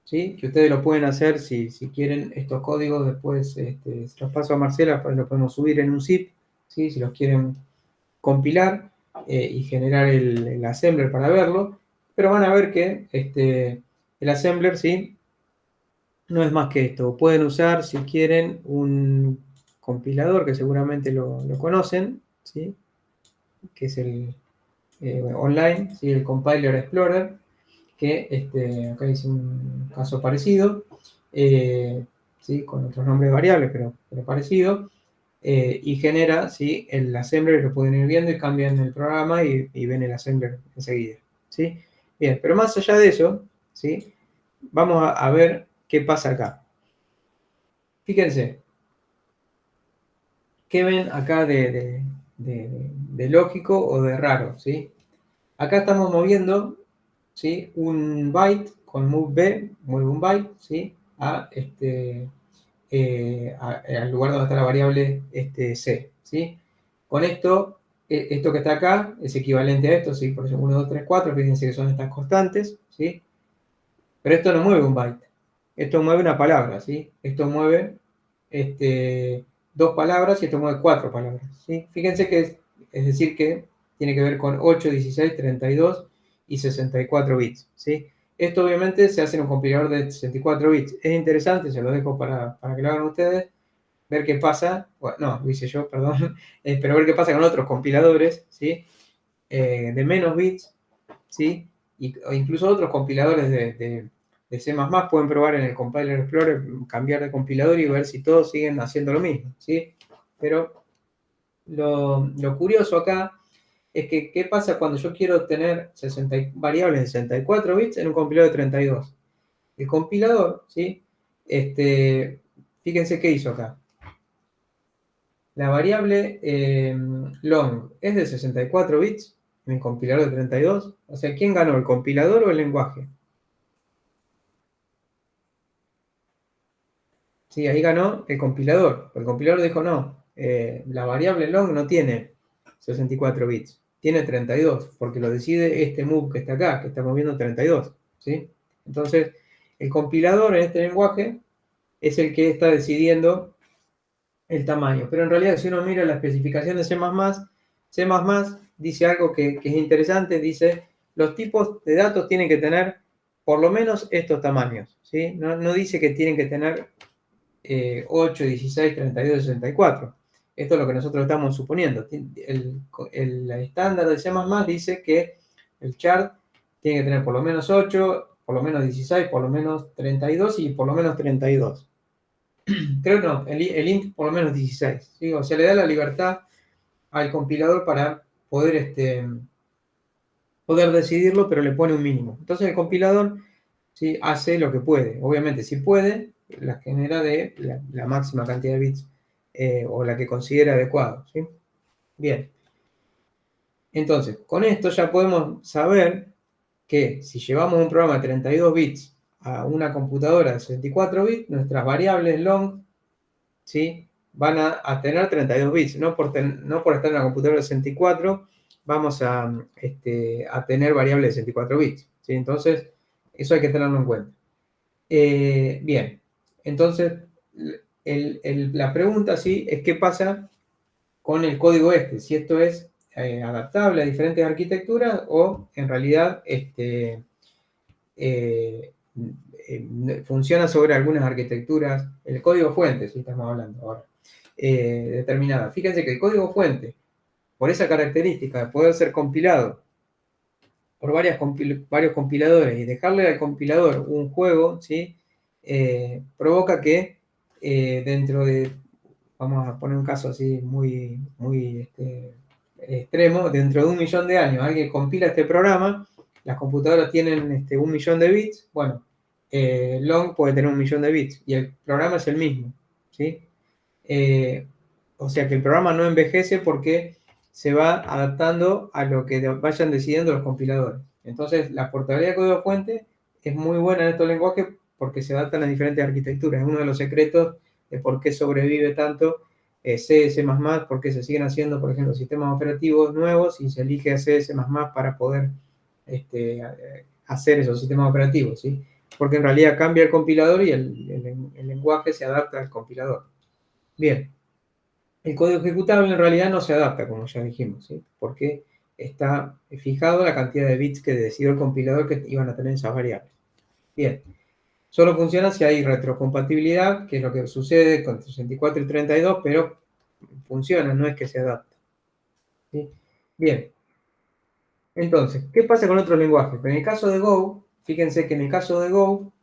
¿sí? Que ustedes lo pueden hacer si quieren estos códigos, después se los paso a Marcela, pues lo podemos subir en un zip, ¿sí? Si los quieren compilar y generar el assembler para verlo, pero van a ver que el assembler, ¿sí? No es más que esto. Pueden usar, si quieren, un compilador que seguramente lo conocen, ¿sí? que es el online, ¿sí? El Compiler Explorer, que acá hice un caso parecido, ¿sí? Con otros nombres de variables, pero parecido, y genera, ¿sí? El assembler, lo pueden ir viendo y cambian el programa y ven el assembler enseguida, ¿sí? Bien, pero más allá de eso, ¿sí? Vamos a ver qué pasa acá. Fíjense, ¿qué ven acá de lógico o de raro? ¿Sí? Acá estamos moviendo, ¿sí? Un byte con move B, mueve un byte, ¿sí? Al lugar donde está la variable C, ¿sí? Con esto, esto que está acá es equivalente a esto, ¿sí? Por eso 1, 2, 3, 4, fíjense que son estas constantes, ¿sí? Pero esto no mueve un byte, esto mueve una palabra, ¿sí? Esto mueve dos palabras y esto mueve cuatro palabras, ¿sí? Fíjense que es decir que tiene que ver con 8, 16, 32 y 64 bits, ¿sí? Esto obviamente se hace en un compilador de 64 bits. Es interesante, se lo dejo para que lo hagan ustedes, ver qué pasa, bueno, no, lo hice yo, perdón, pero ver qué pasa con otros compiladores, ¿sí? De menos bits, ¿sí? O incluso otros compiladores de C++ pueden probar en el Compiler Explorer, cambiar de compilador y ver si todos siguen haciendo lo mismo, ¿sí? Pero lo curioso acá es que, ¿qué pasa cuando yo quiero tener variables de 64 bits en un compilador de 32? El compilador, ¿sí? Fíjense qué hizo acá. La variable long es de 64 bits en el compilador de 32. O sea, ¿quién ganó, el compilador o el lenguaje? Sí, ahí ganó el compilador. El compilador dijo, no, la variable long no tiene 64 bits, tiene 32, porque lo decide este move que está acá, que está moviendo 32, ¿sí? Entonces, el compilador en este lenguaje es el que está decidiendo el tamaño. Pero en realidad, si uno mira la especificación de C++, C++ dice algo que es interesante, dice, los tipos de datos tienen que tener por lo menos estos tamaños, ¿sí? No dice que tienen que tener 8, 16, 32, 64. Esto es lo que nosotros estamos suponiendo. El estándar de C++ dice que el chart tiene que tener por lo menos 8, por lo menos 16, por lo menos 32 y por lo menos 32. Creo que no, el int por lo menos 16, ¿sí? O sea, le da la libertad al compilador para poder decidirlo, pero le pone un mínimo. Entonces el compilador, ¿sí? Hace lo que puede. Obviamente, si puede, la genera de la máxima cantidad de bits o la que considera adecuado, ¿sí? Bien. Entonces, con esto ya podemos saber que si llevamos un programa de 32 bits a una computadora de 64 bits, nuestras variables long, ¿sí? Van a tener 32 bits. No por estar en una computadora de 64 vamos a tener variables de 64 bits, ¿sí? Entonces, eso hay que tenerlo en cuenta. Bien, entonces la pregunta sí es qué pasa con el código si esto es adaptable a diferentes arquitecturas o en realidad eh, funciona sobre algunas arquitecturas, el código fuente, si estamos hablando ahora, determinada. Fíjense que el código fuente, por esa característica de poder ser compilado por varios compiladores y dejarle al compilador un juego, ¿sí? Provoca que dentro de, vamos a poner un caso así muy, muy extremo, dentro de 1.000.000 de años alguien compila este programa, las computadoras tienen 1.000.000 de bits, bueno, long puede tener 1.000.000 de bits y el programa es el mismo, ¿sí? O sea que el programa no envejece porque se va adaptando a lo que vayan decidiendo los compiladores. Entonces, la portabilidad de código fuente es muy buena en estos lenguajes porque se adaptan a diferentes arquitecturas. Es uno de los secretos de por qué sobrevive tanto C, C++, porque se siguen haciendo, por ejemplo, sistemas operativos nuevos y se elige C, C++ para poder hacer esos sistemas operativos, ¿sí? Porque en realidad cambia el compilador y el lenguaje se adapta al compilador. Bien, el código ejecutable en realidad no se adapta, como ya dijimos, ¿sí? Porque está fijado la cantidad de bits que decidió el compilador que iban a tener esas variables. Bien, solo funciona si hay retrocompatibilidad, que es lo que sucede con 64 y 32, pero funciona, no es que se adapte, ¿sí? Bien. Entonces, ¿qué pasa con otros lenguajes? En el caso de Go, fíjense que en el caso de Go,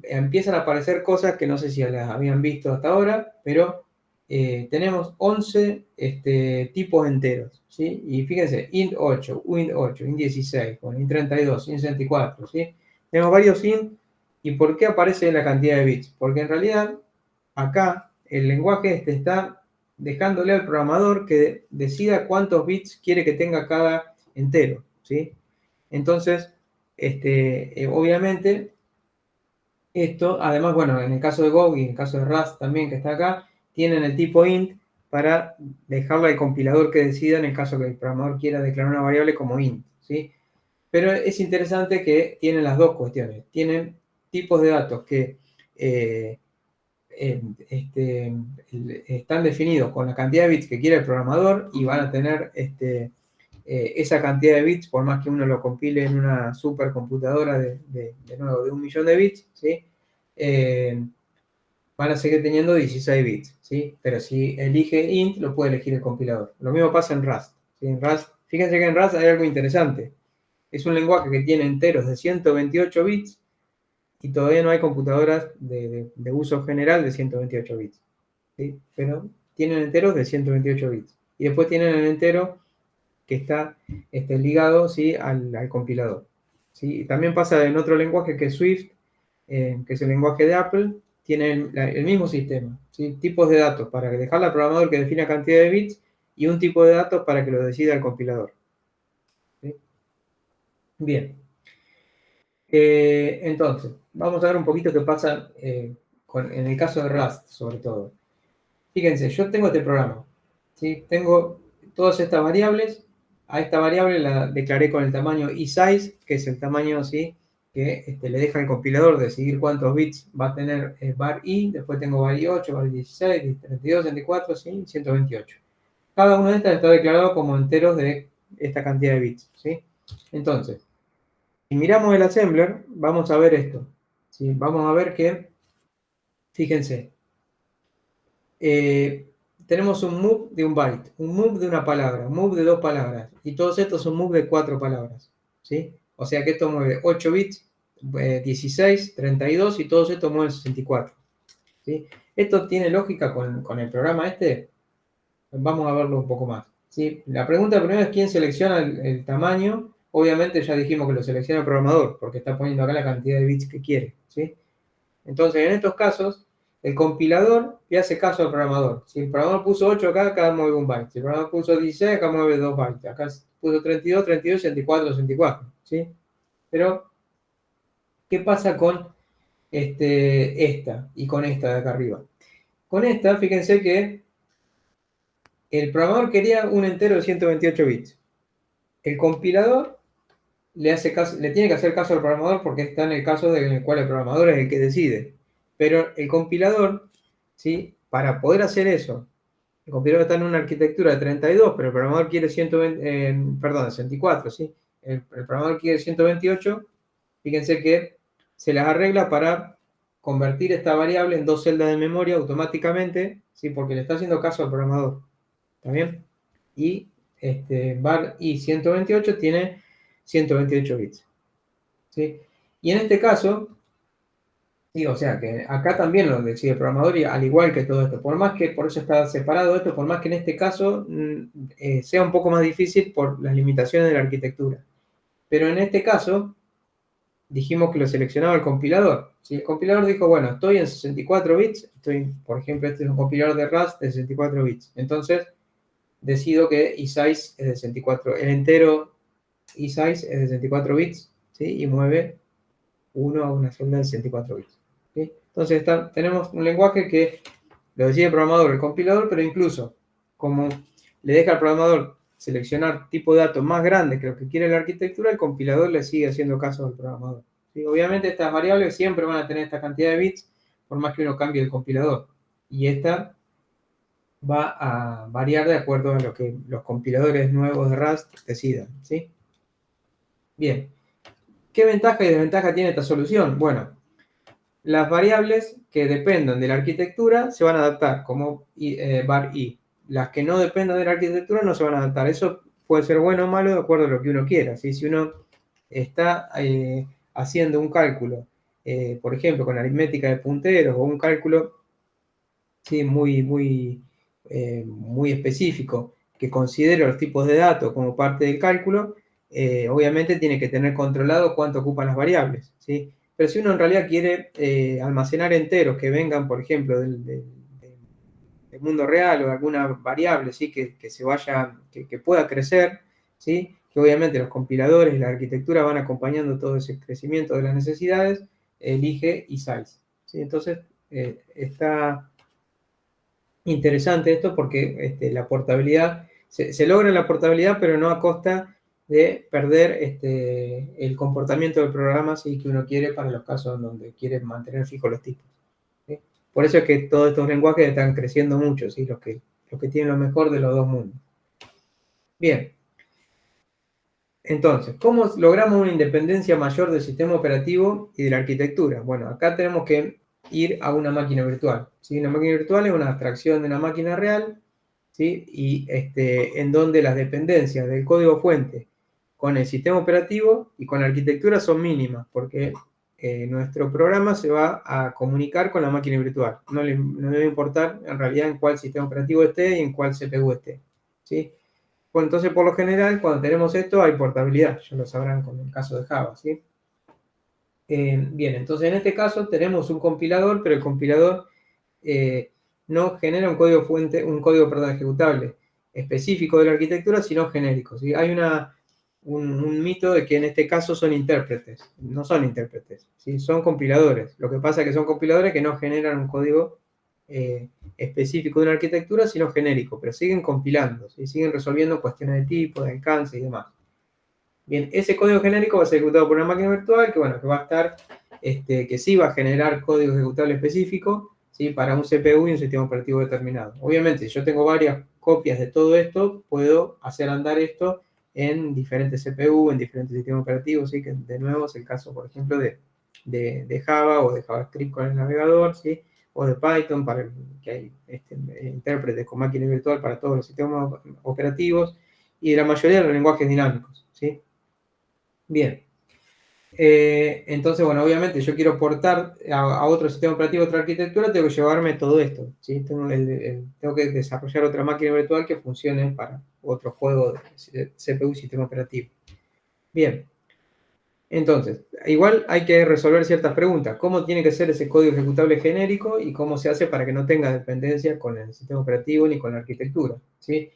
empiezan a aparecer cosas que no sé si las habían visto hasta ahora, pero tenemos 11 tipos enteros, ¿sí? Y fíjense, int 8, uint 8, int 16, bueno, int 32, int 64, ¿sí? Tenemos varios int. ¿Y por qué aparece la cantidad de bits? Porque en realidad, acá, el lenguaje está dejándole al programador que decida cuántos bits quiere que tenga cada entero, ¿sí? Entonces, obviamente, esto, además, bueno, en el caso de Go y en el caso de Rust también, que está acá, tienen el tipo int para dejarle al compilador que decida en el caso que el programador quiera declarar una variable como int, ¿sí? Pero es interesante que tienen las dos cuestiones. Tienen tipos de datos que eh, están definidos con la cantidad de bits que quiere el programador y van a tener esa cantidad de bits, por más que uno lo compile en una supercomputadora de nuevo de 1 millón de bits, ¿sí? Eh, van a seguir teniendo 16 bits, ¿sí? Pero si elige int, lo puede elegir el compilador. Lo mismo pasa en Rust, ¿sí? En Rust, fíjense que en Rust hay algo interesante. Es un lenguaje que tiene enteros de 128 bits y todavía no hay computadoras de uso general de 128 bits, ¿sí? Pero tienen enteros de 128 bits. Y después tienen el entero que está ligado, ¿sí? al compilador, ¿sí? Y también pasa en otro lenguaje que es Swift, que es el lenguaje de Apple, tiene el mismo sistema, ¿sí? Tipos de datos para dejarle al programador que defina cantidad de bits y un tipo de datos para que lo decida el compilador, ¿sí? Bien. Entonces, vamos a ver un poquito qué pasa en el caso de Rust, sobre todo. Fíjense, yo tengo este programa, ¿sí? Tengo todas estas variables. A esta variable la declaré con el tamaño eSize, que es el tamaño, ¿sí? Que le deja al compilador decidir cuántos bits va a tener var i. Después tengo var i8, var i16, 32, 64, ¿sí? 128. Cada una de estas está declarado como enteros de esta cantidad de bits, ¿sí? Entonces, si miramos el assembler, vamos a ver esto, ¿sí? Vamos a ver que, fíjense, tenemos un move de un byte, un move de una palabra, un move de dos palabras, y todos estos son move de 4 palabras, ¿sí? O sea que esto mueve 8 bits, 16, 32, y todos estos mueven 64, ¿sí? Esto tiene lógica con el programa este. Vamos a verlo un poco más, ¿sí? La pregunta primero es quién selecciona el tamaño. Obviamente ya dijimos que lo selecciona el programador, porque está poniendo acá la cantidad de bits que quiere, ¿sí? Entonces, en estos casos, el compilador le hace caso al programador. Si el programador puso 8 acá, acá mueve un byte. Si el programador puso 16, acá mueve 2 bytes. Acá puso 32, 32, 64, 64, ¿sí? Pero, ¿qué pasa con esta y con esta de acá arriba? Con esta, fíjense que el programador quería un entero de 128 bits. El compilador le tiene que hacer caso al programador porque está en el caso en el cual el programador es el que decide. Pero el compilador, ¿sí? Para poder hacer eso, el compilador está en una arquitectura de 32, pero el programador quiere 120, perdón, 64, ¿sí? El programador quiere 128. Fíjense que se las arregla para convertir esta variable en dos celdas de memoria automáticamente, ¿sí? Porque le está haciendo caso al programador. ¿Está bien? Y var i 128 tiene 128 bits, ¿sí? Y en este caso, digo, o sea, que acá también lo decide el programador, y al igual que todo esto, por más que, por eso está separado esto, por más que en este caso sea un poco más difícil por las limitaciones de la arquitectura. Pero en este caso, dijimos que lo seleccionaba el compilador. Si el compilador dijo, bueno, estoy en 64 bits, por ejemplo, este es un compilador de Rust de 64 bits, entonces decido que eSize es de 64, el entero eSize es de 64 bits, ¿sí? Y mueve 1 a una celda de 64 bits, ¿sí? Entonces tenemos un lenguaje que lo decide el programador, el compilador, pero incluso como le deja al programador seleccionar tipo de datos más grandes que lo que quiere la arquitectura, el compilador le sigue haciendo caso al programador, ¿sí? Obviamente estas variables siempre van a tener esta cantidad de bits, por más que uno cambie el compilador. Y esta va a variar de acuerdo a lo que los compiladores nuevos de Rust decidan, ¿sí? Bien. ¿Qué ventaja y desventaja tiene esta solución? Bueno, las variables que dependan de la arquitectura se van a adaptar como var i. las que no dependan de la arquitectura no se van a adaptar. Eso puede ser bueno o malo de acuerdo a lo que uno quiera, ¿sí? Si uno está haciendo un cálculo, por ejemplo, con aritmética de punteros o un cálculo, ¿sí? Muy específico que considere los tipos de datos como parte del cálculo, obviamente tiene que tener controlado cuánto ocupan las variables, ¿sí? Pero si uno en realidad quiere almacenar enteros que vengan, por ejemplo, del mundo real o de alguna variable, ¿sí? Que se vaya, que pueda crecer, ¿sí? Que obviamente los compiladores y la arquitectura van acompañando todo ese crecimiento de las necesidades, elige eSize, ¿sí? Entonces, está interesante esto porque la portabilidad, se logra la portabilidad, pero no a costa de perder el comportamiento del programa, ¿sí? Que uno quiere para los casos en donde quiere mantener fijos los tipos, ¿sí? Por eso es que todos estos lenguajes están creciendo mucho, ¿sí? Los que tienen lo mejor de los dos mundos. Bien, entonces, ¿cómo logramos una independencia mayor del sistema operativo y de la arquitectura? Bueno, acá tenemos que ir a una máquina virtual, ¿sí? Una máquina virtual es una abstracción de una máquina real, ¿sí? Y en donde las dependencias del código fuente con el sistema operativo y con la arquitectura son mínimas, porque nuestro programa se va a comunicar con la máquina virtual. No debe importar en realidad en cuál sistema operativo esté y en cuál CPU esté, ¿sí? Bueno, entonces por lo general cuando tenemos esto hay portabilidad, ya lo sabrán con el caso de Java, ¿sí? Bien, entonces en este caso tenemos un compilador, pero el compilador no genera un código fuente, perdón, ejecutable específico de la arquitectura, sino genérico, ¿sí? Hay un mito de que en este caso son intérpretes, no son intérpretes, ¿sí? Son compiladores. Lo que pasa es que son compiladores que no generan un código específico de una arquitectura, sino genérico, pero siguen compilando, ¿sí? Siguen resolviendo cuestiones de tipo, de alcance y demás. Bien, ese código genérico va a ser ejecutado por una máquina virtual que, bueno, que va a estar, que sí va a generar código ejecutable específico, ¿sí? Para un CPU y un sistema operativo determinado. Obviamente, si yo tengo varias copias de todo esto, puedo hacer andar esto en diferentes CPU, en diferentes sistemas operativos, ¿sí? Que de nuevo es el caso, por ejemplo, de Java o de JavaScript con el navegador, ¿sí? O de Python, que hay intérpretes con máquina virtual para todos los sistemas operativos, y de la mayoría de los lenguajes dinámicos, ¿sí? Bien. Entonces, bueno, obviamente yo quiero portar a otro sistema operativo, otra arquitectura, tengo que llevarme todo esto, ¿sí? Tengo que desarrollar otra máquina virtual que funcione para otro juego de CPU y sistema operativo. Bien. Entonces, igual hay que resolver ciertas preguntas. ¿Cómo tiene que ser ese código ejecutable genérico y cómo se hace para que no tenga dependencia con el sistema operativo ni con la arquitectura, ¿sí?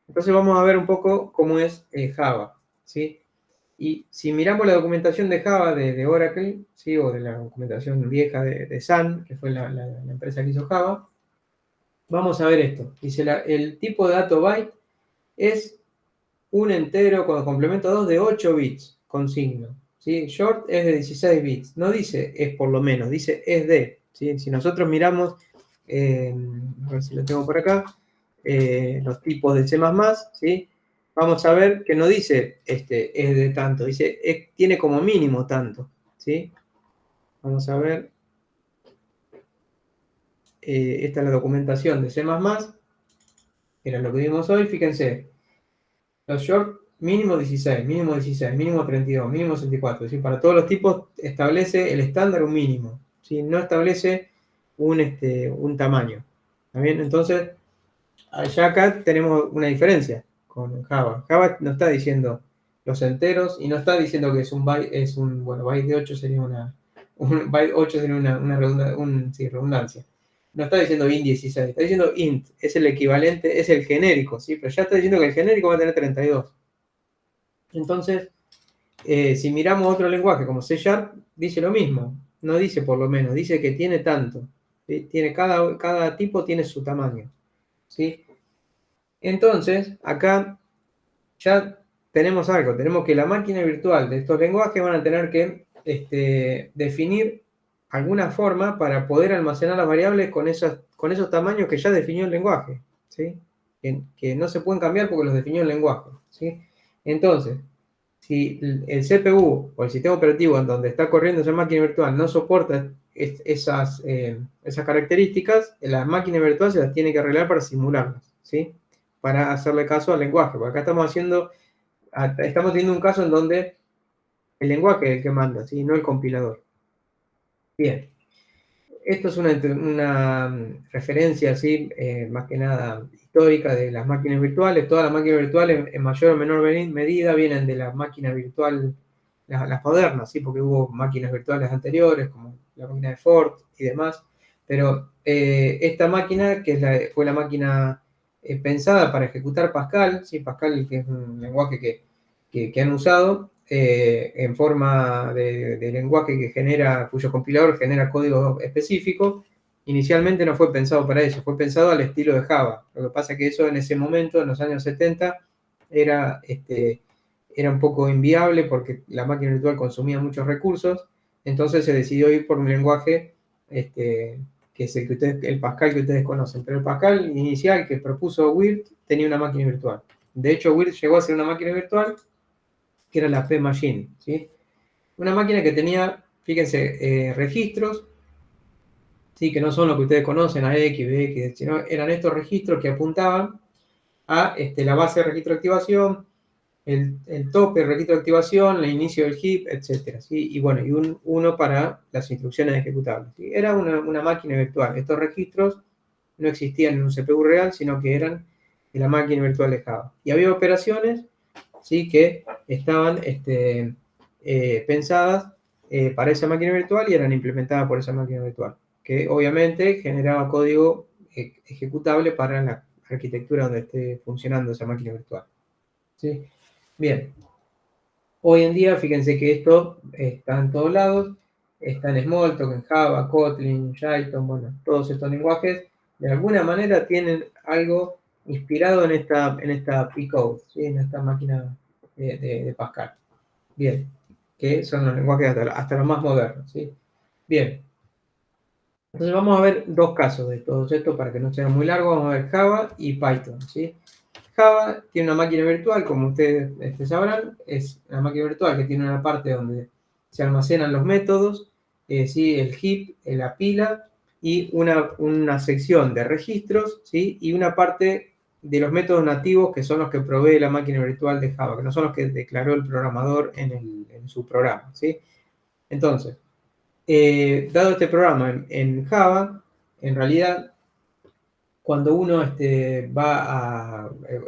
Entonces vamos a ver un poco cómo es Java, ¿sí? Y si miramos la documentación de Java de Oracle, ¿sí? O de la documentación vieja de Sun, que fue la empresa que hizo Java, vamos a ver esto. Dice, el tipo de dato byte es un entero con complemento 2 de 8 bits con signo, ¿sí? Short es de 16 bits. No dice es por lo menos, dice es de, ¿sí? Si nosotros miramos, a ver si lo tengo por acá, los tipos de C++, ¿sí? Vamos a ver que no dice es de tanto, dice tiene como mínimo tanto, ¿sí? Vamos a ver, esta es la documentación de C++, era lo que vimos hoy, fíjense, los short mínimo 16, mínimo 16, mínimo 32, mínimo 64, ¿sí? Para todos los tipos establece el estándar un mínimo, ¿sí? No establece un tamaño, ¿está bien? Entonces, ya acá tenemos una diferencia con Java. Java no está diciendo los enteros y no está diciendo que es un byte, bueno, byte de 8 sería un byte 8 sería sí, redundancia. No está diciendo int 16, está diciendo int, es el equivalente, es el genérico, ¿sí? Pero ya está diciendo que el genérico va a tener 32. Entonces, si miramos otro lenguaje como C#, dice lo mismo, no dice por lo menos, dice que tiene tanto, ¿sí? Cada tipo tiene su tamaño, ¿sí? Entonces, acá ya tenemos algo, tenemos que la máquina virtual de estos lenguajes van a tener que definir alguna forma para poder almacenar las variables con esos tamaños que ya definió el lenguaje, ¿sí? Que no se pueden cambiar porque los definió el lenguaje, ¿sí? Entonces, si el CPU o el sistema operativo en donde está corriendo esa máquina virtual no soporta esas características, la máquina virtual se las tiene que arreglar para simularlas, ¿sí? para hacerle caso al lenguaje, porque acá estamos teniendo un caso en donde el lenguaje es el que manda, ¿sí? No el compilador. Bien, esto es una referencia, ¿sí? Más que nada histórica de las máquinas virtuales. Todas las máquinas virtuales, en mayor o menor medida, vienen de las máquinas virtuales, las modernas, ¿sí? Porque hubo máquinas virtuales anteriores, como la máquina de Ford y demás. Pero esta máquina, que fue la máquina pensada para ejecutar Pascal, ¿sí? Pascal, que es un lenguaje que han usado en forma de lenguaje cuyo compilador genera código específico, inicialmente no fue pensado para eso, fue pensado al estilo de Java. Lo que pasa es que eso en ese momento, en los años 70, era un poco inviable porque la máquina virtual consumía muchos recursos, entonces se decidió ir por un lenguaje que es el Pascal que ustedes conocen. Pero el Pascal inicial que propuso Wirth tenía una máquina virtual. De hecho, Wirth llegó a ser una máquina virtual que era la P-Machine, ¿sí? Una máquina que tenía, fíjense, registros, ¿sí? Que no son lo que ustedes conocen, A, X, B, X, sino eran estos registros que apuntaban a la base de registro de activación, el tope de registro de activación, el inicio del heap, etc. ¿sí? Y bueno, y uno para las instrucciones ejecutables. ¿sí? Era una máquina virtual. Estos registros no existían en un CPU real, sino que eran en la máquina virtual de Java. Y había operaciones, ¿sí? Que estaban pensadas para esa máquina virtual y eran implementadas por esa máquina virtual, que obviamente generaba código ejecutable para la arquitectura donde esté funcionando esa máquina virtual. ¿sí? Bien, hoy en día fíjense que esto está en todos lados, está en Smalltalk, en Java, Kotlin, Python, bueno, todos estos lenguajes de alguna manera tienen algo inspirado en esta P-Code, ¿sí? En esta máquina de Pascal. Bien, que son los lenguajes hasta los más modernos. ¿sí? Bien, entonces vamos a ver dos casos de todo esto para que no sea muy largo. Vamos a ver Java y Python. ¿sí? Java tiene una máquina virtual, como ustedes sabrán, es una máquina virtual que tiene una parte donde se almacenan los métodos, ¿sí? El heap, la pila y una sección de registros, ¿sí? Y una parte de los métodos nativos que son los que provee la máquina virtual de Java, que no son los que declaró el programador en su programa. ¿sí? Entonces, dado este programa en Java, en realidad cuando uno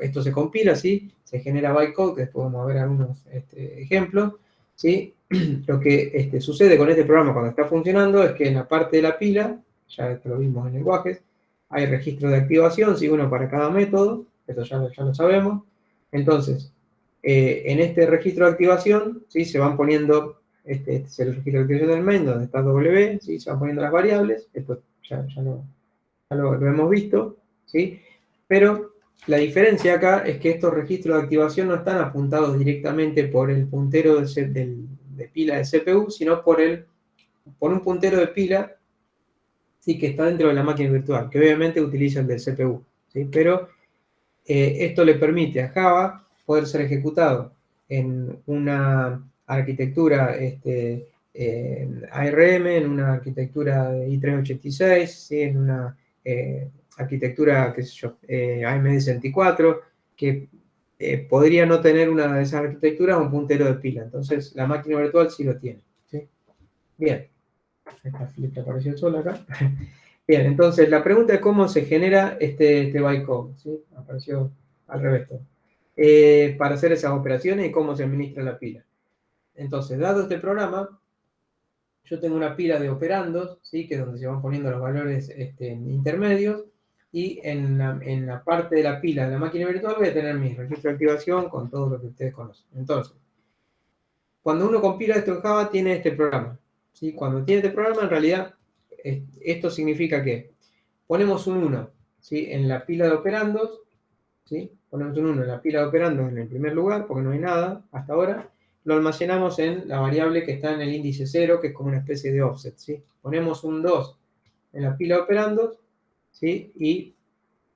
esto se compila, ¿sí? Se genera bytecode, que después vamos a ver algunos ejemplos, ¿sí? Lo que sucede con este programa cuando está funcionando es que en la parte de la pila, ya esto lo vimos en lenguajes, hay registros de activación, ¿sí? Uno para cada método, esto ya lo sabemos. Entonces, en este registro de activación, ¿sí? Se van poniendo, este es el registro de activación del main, donde está W, ¿sí? Se van poniendo las variables, después ya lo hemos visto, ¿sí? Pero la diferencia acá es que estos registros de activación no están apuntados directamente por el puntero de pila de CPU, sino por un puntero de pila, ¿sí? Que está dentro de la máquina virtual, que obviamente utiliza el del CPU, ¿sí? Pero esto le permite a Java poder ser ejecutado en una arquitectura ARM, en una arquitectura de i386, ¿sí? En una arquitectura, qué sé yo, AMD64, que podría no tener una de esas arquitecturas un puntero de pila. Entonces, la máquina virtual sí lo tiene. ¿sí? Bien, esta flip apareció sola acá. Bien, entonces la pregunta es cómo se genera este bytecode, ¿sí? Apareció al revés todo. Para hacer esas operaciones y cómo se administra la pila. Entonces, dado este programa, yo tengo una pila de operandos, ¿sí? Que es donde se van poniendo los valores intermedios, y en la parte de la pila de la máquina virtual voy a tener mi registro de activación con todo lo que ustedes conocen. Entonces, cuando uno compila esto en Java, tiene este programa. ¿sí? Cuando tiene este programa, en realidad, esto significa que ponemos un 1 ¿sí? en la pila de operandos, ¿sí? Ponemos un 1 en la pila de operandos en el primer lugar, porque no hay nada hasta ahora. Lo almacenamos en la variable que está en el índice 0, que es como una especie de offset. ¿sí? Ponemos un 2 en la pila de operandos, ¿sí? Y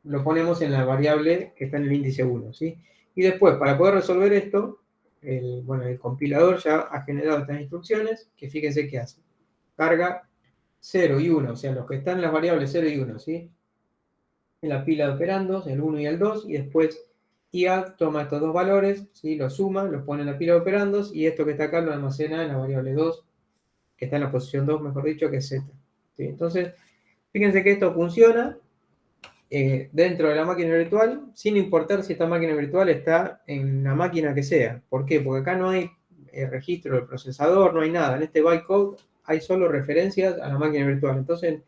lo ponemos en la variable que está en el índice 1. ¿sí? Y después, para poder resolver esto, el compilador ya ha generado estas instrucciones, que fíjense qué hace. Carga 0 y 1, o sea, los que están en las variables 0 y 1, ¿sí? en la pila de operandos, el 1 y el 2, y después IAD toma estos dos valores, ¿sí? Los suma, los pone en la pila de operandos, y esto que está acá lo almacena en la variable 2, que está en la posición 2, mejor dicho, que es Z. ¿Sí? Entonces, fíjense que esto funciona dentro de la máquina virtual, sin importar si esta máquina virtual está en la máquina que sea. ¿Por qué? Porque acá no hay registro del procesador, no hay nada. En este bytecode hay solo referencias a la máquina virtual. Entonces,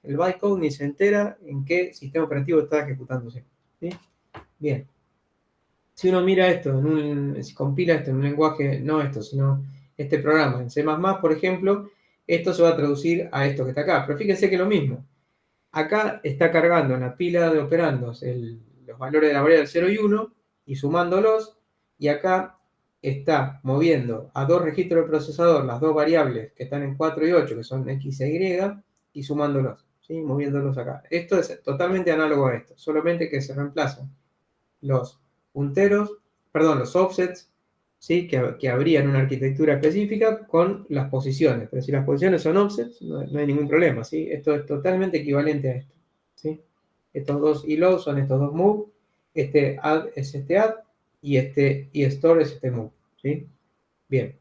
el bytecode ni se entera en qué sistema operativo está ejecutándose. ¿Sí? Bien. Si uno mira esto, si compila esto en un lenguaje, no esto, sino este programa en C++, por ejemplo, esto se va a traducir a esto que está acá. Pero fíjense que es lo mismo. Acá está cargando en la pila de operandos los valores de la variable 0 y 1 y sumándolos, y acá está moviendo a dos registros del procesador las dos variables que están en 4 y 8, que son X e Y, y sumándolos, ¿sí? Moviéndolos acá. Esto es totalmente análogo a esto, solamente que se reemplazan los punteros, perdón, los offsets, ¿sí? que habría en una arquitectura específica con las posiciones. Pero si las posiciones son offsets, no hay ningún problema, ¿sí? Esto es totalmente equivalente a esto, ¿sí? Estos dos ILO son estos dos move, este add es este add, y este store es este move, ¿sí? Bien.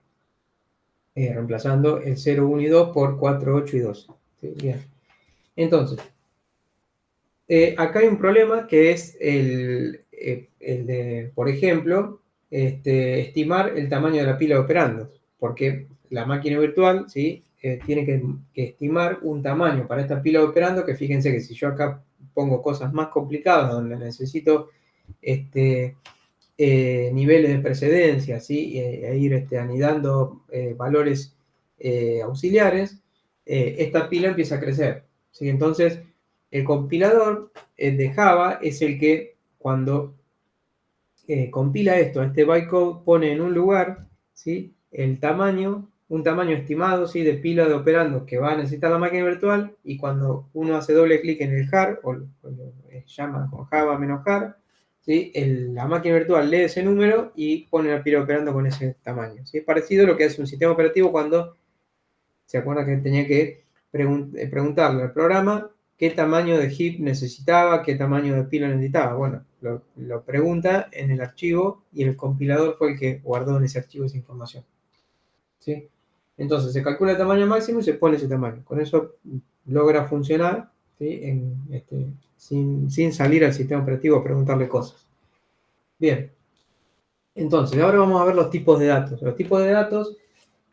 Reemplazando el 0, 1 y 2 por 4, 8 y 12. ¿Sí? Bien. Entonces, acá hay un problema que es el de, por ejemplo, estimar el tamaño de la pila de operandos, porque la máquina virtual, ¿sí? Tiene que estimar un tamaño para esta pila de operandos, que fíjense que si yo acá pongo cosas más complicadas, donde necesito niveles de precedencia, ¿sí? E ir anidando valores auxiliares, esta pila empieza a crecer, ¿sí? Entonces, el compilador de Java es el que cuando compila esto, este bytecode, pone en un lugar, ¿sí? El tamaño, un tamaño estimado, ¿sí? De pila de operandos que va a necesitar la máquina virtual, y cuando uno hace doble clic en el jar, o lo llama con Java -jar, ¿sí? La máquina virtual lee ese número y pone la pila operando con ese tamaño, ¿sí? Es parecido a lo que hace un sistema operativo cuando se acuerda que tenía que preguntarle al programa qué tamaño de heap necesitaba, qué tamaño de pila necesitaba. Bueno, lo pregunta en el archivo, y el compilador fue el que guardó en ese archivo esa información, ¿sí? Entonces se calcula el tamaño máximo y se pone ese tamaño. Con eso logra funcionar, ¿sí? Sin salir al sistema operativo a preguntarle cosas. Bien, entonces ahora vamos a ver los tipos de datos. Los tipos de datos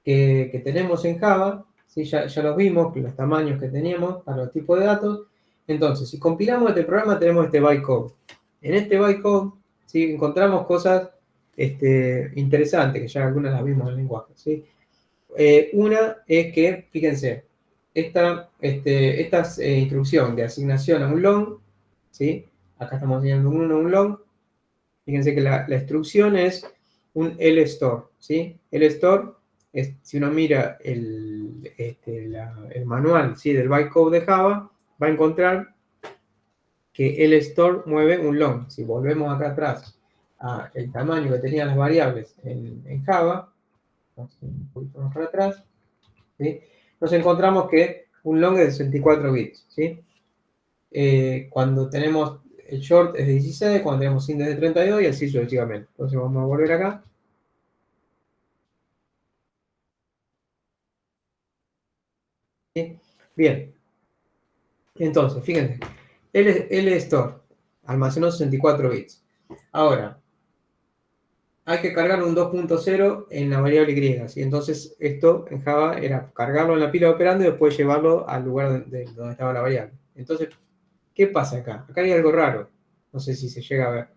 que tenemos en Java, ¿sí? Ya los vimos, los tamaños que teníamos para los tipos de datos. Entonces, si compilamos este programa, tenemos este bytecode. En este bytecode, ¿sí? Encontramos cosas interesantes, que ya algunas las vimos en el lenguaje, ¿sí? Una es que, fíjense, esta instrucción de asignación a un long, ¿sí? Acá estamos asignando un 1 a un long. Fíjense que la instrucción es un lstore, ¿sí? Lstore, si uno mira el manual, ¿sí? Del bytecode de Java, va a encontrar que lstore mueve un long. Si volvemos acá atrás al tamaño que tenían las variables en Java, un poquito más para atrás, ¿sí? Nos encontramos que un long es de 64 bits, ¿sí? Cuando tenemos el short es de 16, cuando tenemos int es de 32, y así sucesivamente. Entonces vamos a volver acá. ¿Sí? Bien, entonces, fíjense, LStore almacenó 64 bits. Ahora, hay que cargar un 2.0 en la variable Y, ¿sí? Entonces, esto en Java era cargarlo en la pila de operando y después llevarlo al lugar donde estaba la variable. Entonces, ¿qué pasa acá? Acá hay algo raro. No sé si se llega a ver.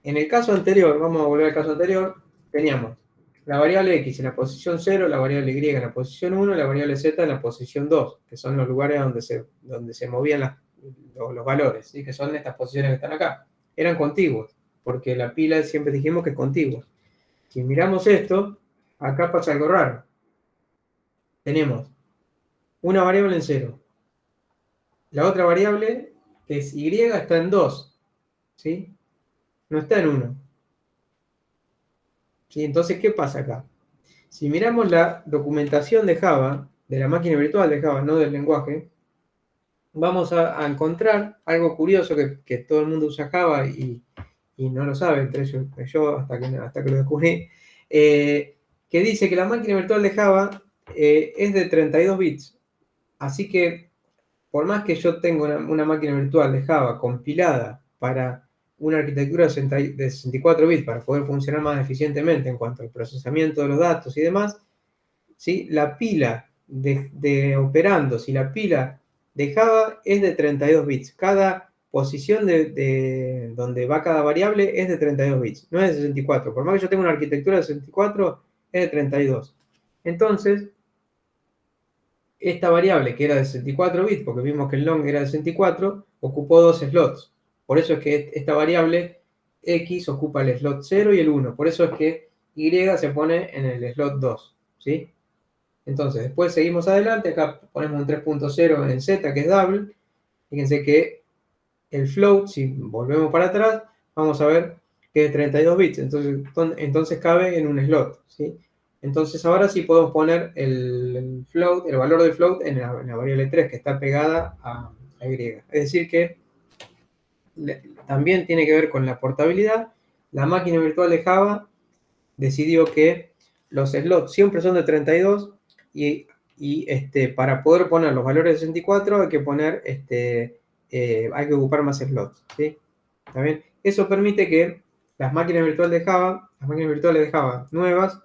En el caso anterior, vamos a volver al caso anterior, teníamos la variable X en la posición 0, la variable Y en la posición 1, la variable Z en la posición 2, que son los lugares donde se movían los valores, ¿sí? Que son estas posiciones que están acá. Eran contiguos, porque la pila siempre dijimos que es contigua. Si miramos esto, acá pasa algo raro. Tenemos una variable en 0. La otra variable, que es Y, está en 2, ¿sí? No está en 1. ¿Sí? Entonces, ¿qué pasa acá? Si miramos la documentación de Java, de la máquina virtual de Java, no del lenguaje, vamos a encontrar algo curioso que todo el mundo usa Java y no lo sabe, entre ellos yo hasta que lo descubrí, que dice que la máquina virtual de Java es de 32 bits. Así que por más que yo tenga una máquina virtual de Java compilada para una arquitectura de 64 bits para poder funcionar más eficientemente en cuanto al procesamiento de los datos y demás, ¿sí? La pila de operandos y la pila de Java es de 32 bits. Cada posición de donde va cada variable es de 32 bits, no es de 64. Por más que yo tenga una arquitectura de 64, es de 32. Entonces, esta variable que era de 64 bits, porque vimos que el long era de 64, ocupó dos slots. Por eso es que esta variable X ocupa el slot 0 y el 1. Por eso es que Y se pone en el slot 2. ¿Sí? Entonces, después seguimos adelante. Acá ponemos un 3.0 en Z, que es double. Fíjense que el float, si volvemos para atrás, vamos a ver que es 32 bits. Entonces cabe en un slot. ¿Sí? Entonces ahora sí podemos poner el float, el valor del float en la variable 3 que está pegada a Y. Es decir que también tiene que ver con la portabilidad. La máquina virtual de Java decidió que los slots siempre son de 32 y para poder poner los valores de 64 hay que poner, hay que ocupar más slots. ¿Sí? ¿Está bien? Eso permite que las máquinas virtuales de Java nuevas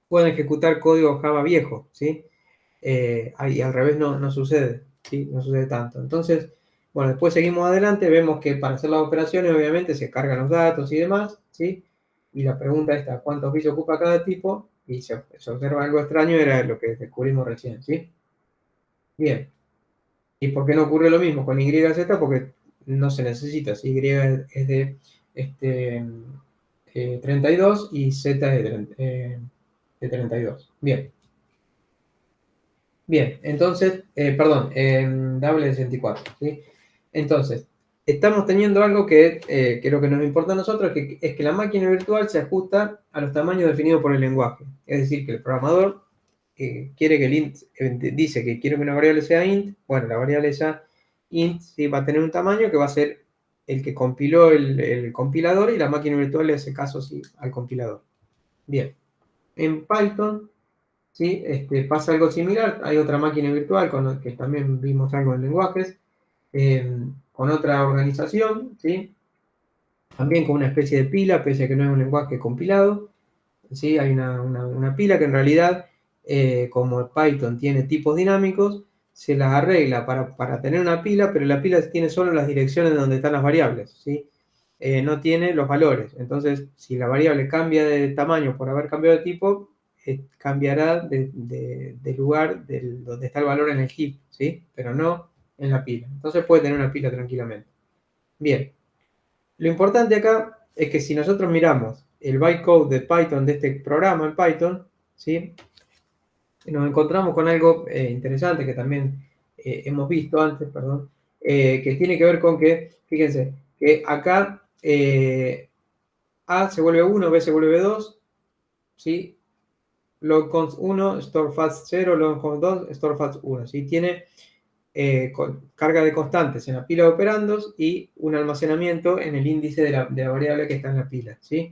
pueden ejecutar código Java viejo, ¿sí? Y al revés no sucede, ¿sí? No sucede tanto. Entonces, bueno, después seguimos adelante, vemos que para hacer las operaciones obviamente se cargan los datos y demás, ¿sí? Y la pregunta está, ¿cuántos bits ocupa cada tipo? Y se observa algo extraño, era lo que descubrimos recién, ¿sí? Bien. ¿Y por qué no ocurre lo mismo con YZ? Porque no se necesita, ¿sí? Y es de 32 y Z es de 32. Bien. Bien, entonces, perdón, double de 64, ¿sí? Entonces, estamos teniendo algo que es lo que nos importa a nosotros, es que la máquina virtual se ajusta a los tamaños definidos por el lenguaje. Es decir, que el programador quiere que el int, dice que quiere que una variable sea int, bueno, la variable esa int sí, va a tener un tamaño que va a ser el que compiló el compilador y la máquina virtual le hace caso sí, al compilador. Bien, en Python ¿sí? Pasa algo similar, hay otra máquina virtual con que también vimos algo en lenguajes, con otra organización, ¿sí? También con una especie de pila, pese a que no es un lenguaje compilado, ¿sí? Hay una pila que en realidad, como Python tiene tipos dinámicos, se las arregla para tener una pila, pero la pila tiene solo las direcciones donde están las variables, ¿sí? No tiene los valores. Entonces, si la variable cambia de tamaño por haber cambiado de tipo, cambiará de lugar donde está el valor en el heap, ¿sí? Pero no en la pila. Entonces puede tener una pila tranquilamente. Bien. Lo importante acá es que si nosotros miramos el bytecode de Python, de este programa en Python, ¿sí? Nos encontramos con algo interesante que también hemos visto antes, perdón, que tiene que ver con que, fíjense, que acá A se vuelve 1, B se vuelve 2, ¿sí? Logconst 1, storefast 0, logconst 2, storefast 1, ¿sí? Tiene carga de constantes en la pila de operandos y un almacenamiento en el índice de la variable que está en la pila, ¿sí?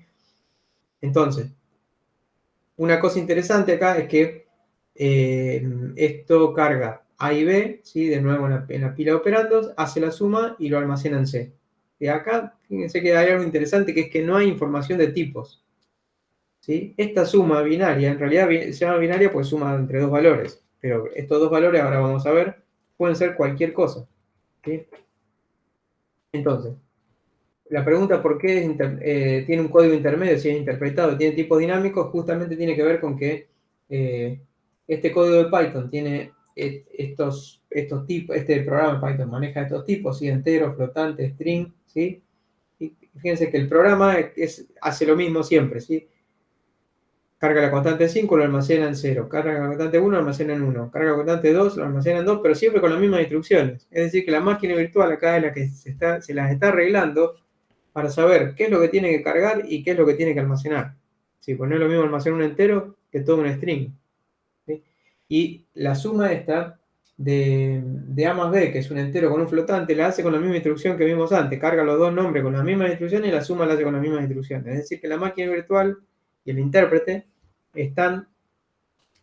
Entonces, una cosa interesante acá es que esto carga A y B, ¿sí? De nuevo en la pila de operandos, hace la suma y lo almacena en C. Y acá, fíjense que hay algo interesante que es que no hay información de tipos, ¿sí? Esta suma binaria, en realidad se llama binaria porque suma entre dos valores, pero estos dos valores, ahora vamos a ver, pueden ser cualquier cosa, ¿sí? Entonces, la pregunta por qué tiene un código intermedio, si es interpretado, tiene tipos dinámicos, justamente tiene que ver con que este código de Python tiene estos tipos, este programa de Python maneja estos tipos, ¿sí? Entero, flotante, string, ¿sí? Y fíjense que el programa hace lo mismo siempre, ¿sí? Carga la constante 5, lo almacena en 0. Carga la constante 1, lo almacena en 1. Carga la constante 2, lo almacena en 2, pero siempre con las mismas instrucciones. Es decir, que la máquina virtual acá es la que se las está arreglando para saber qué es lo que tiene que cargar y qué es lo que tiene que almacenar. Sí, pues no es lo mismo almacenar un entero que todo un string. ¿Sí? Y la suma esta de A más B, que es un entero con un flotante, la hace con la misma instrucción que vimos antes. Carga los dos nombres con la misma instrucción y la suma la hace con la misma instrucción. Es decir, que la máquina virtual y el intérprete están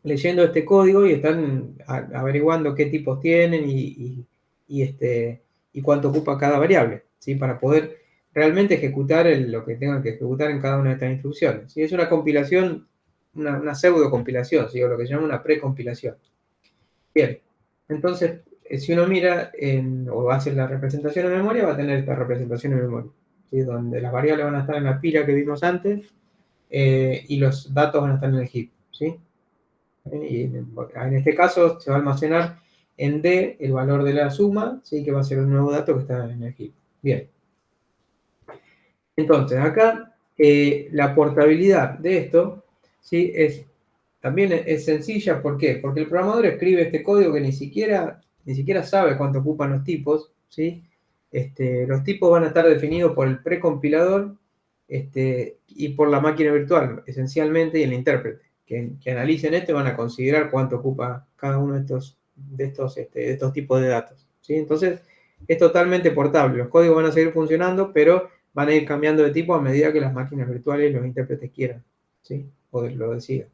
leyendo este código y están averiguando qué tipos tienen y cuánto ocupa cada variable, ¿sí? Para poder realmente ejecutar lo que tengan que ejecutar en cada una de estas instrucciones. ¿Sí? Es una compilación, una pseudo compilación, ¿sí? O lo que se llama una precompilación. Bien, entonces, si uno mira o hace la representación en memoria, va a tener esta representación en memoria, ¿sí? Donde las variables van a estar en la pila que vimos antes y los datos van a estar en el heap, ¿sí? Y en este caso se va a almacenar en D el valor de la suma, ¿sí? Que va a ser un nuevo dato que está en el heap. Bien. Entonces, acá la portabilidad de esto, ¿sí? También es sencilla. ¿Por qué? Porque el programador escribe este código que ni siquiera sabe cuánto ocupan los tipos, ¿sí? Los tipos van a estar definidos por el precompilador y por la máquina virtual, esencialmente, y el intérprete. Que analicen esto y van a considerar cuánto ocupa cada uno de estos tipos de datos, ¿sí? Entonces, es totalmente portable. Los códigos van a seguir funcionando, pero van a ir cambiando de tipo a medida que las máquinas virtuales y los intérpretes quieran, ¿sí? O lo decidan.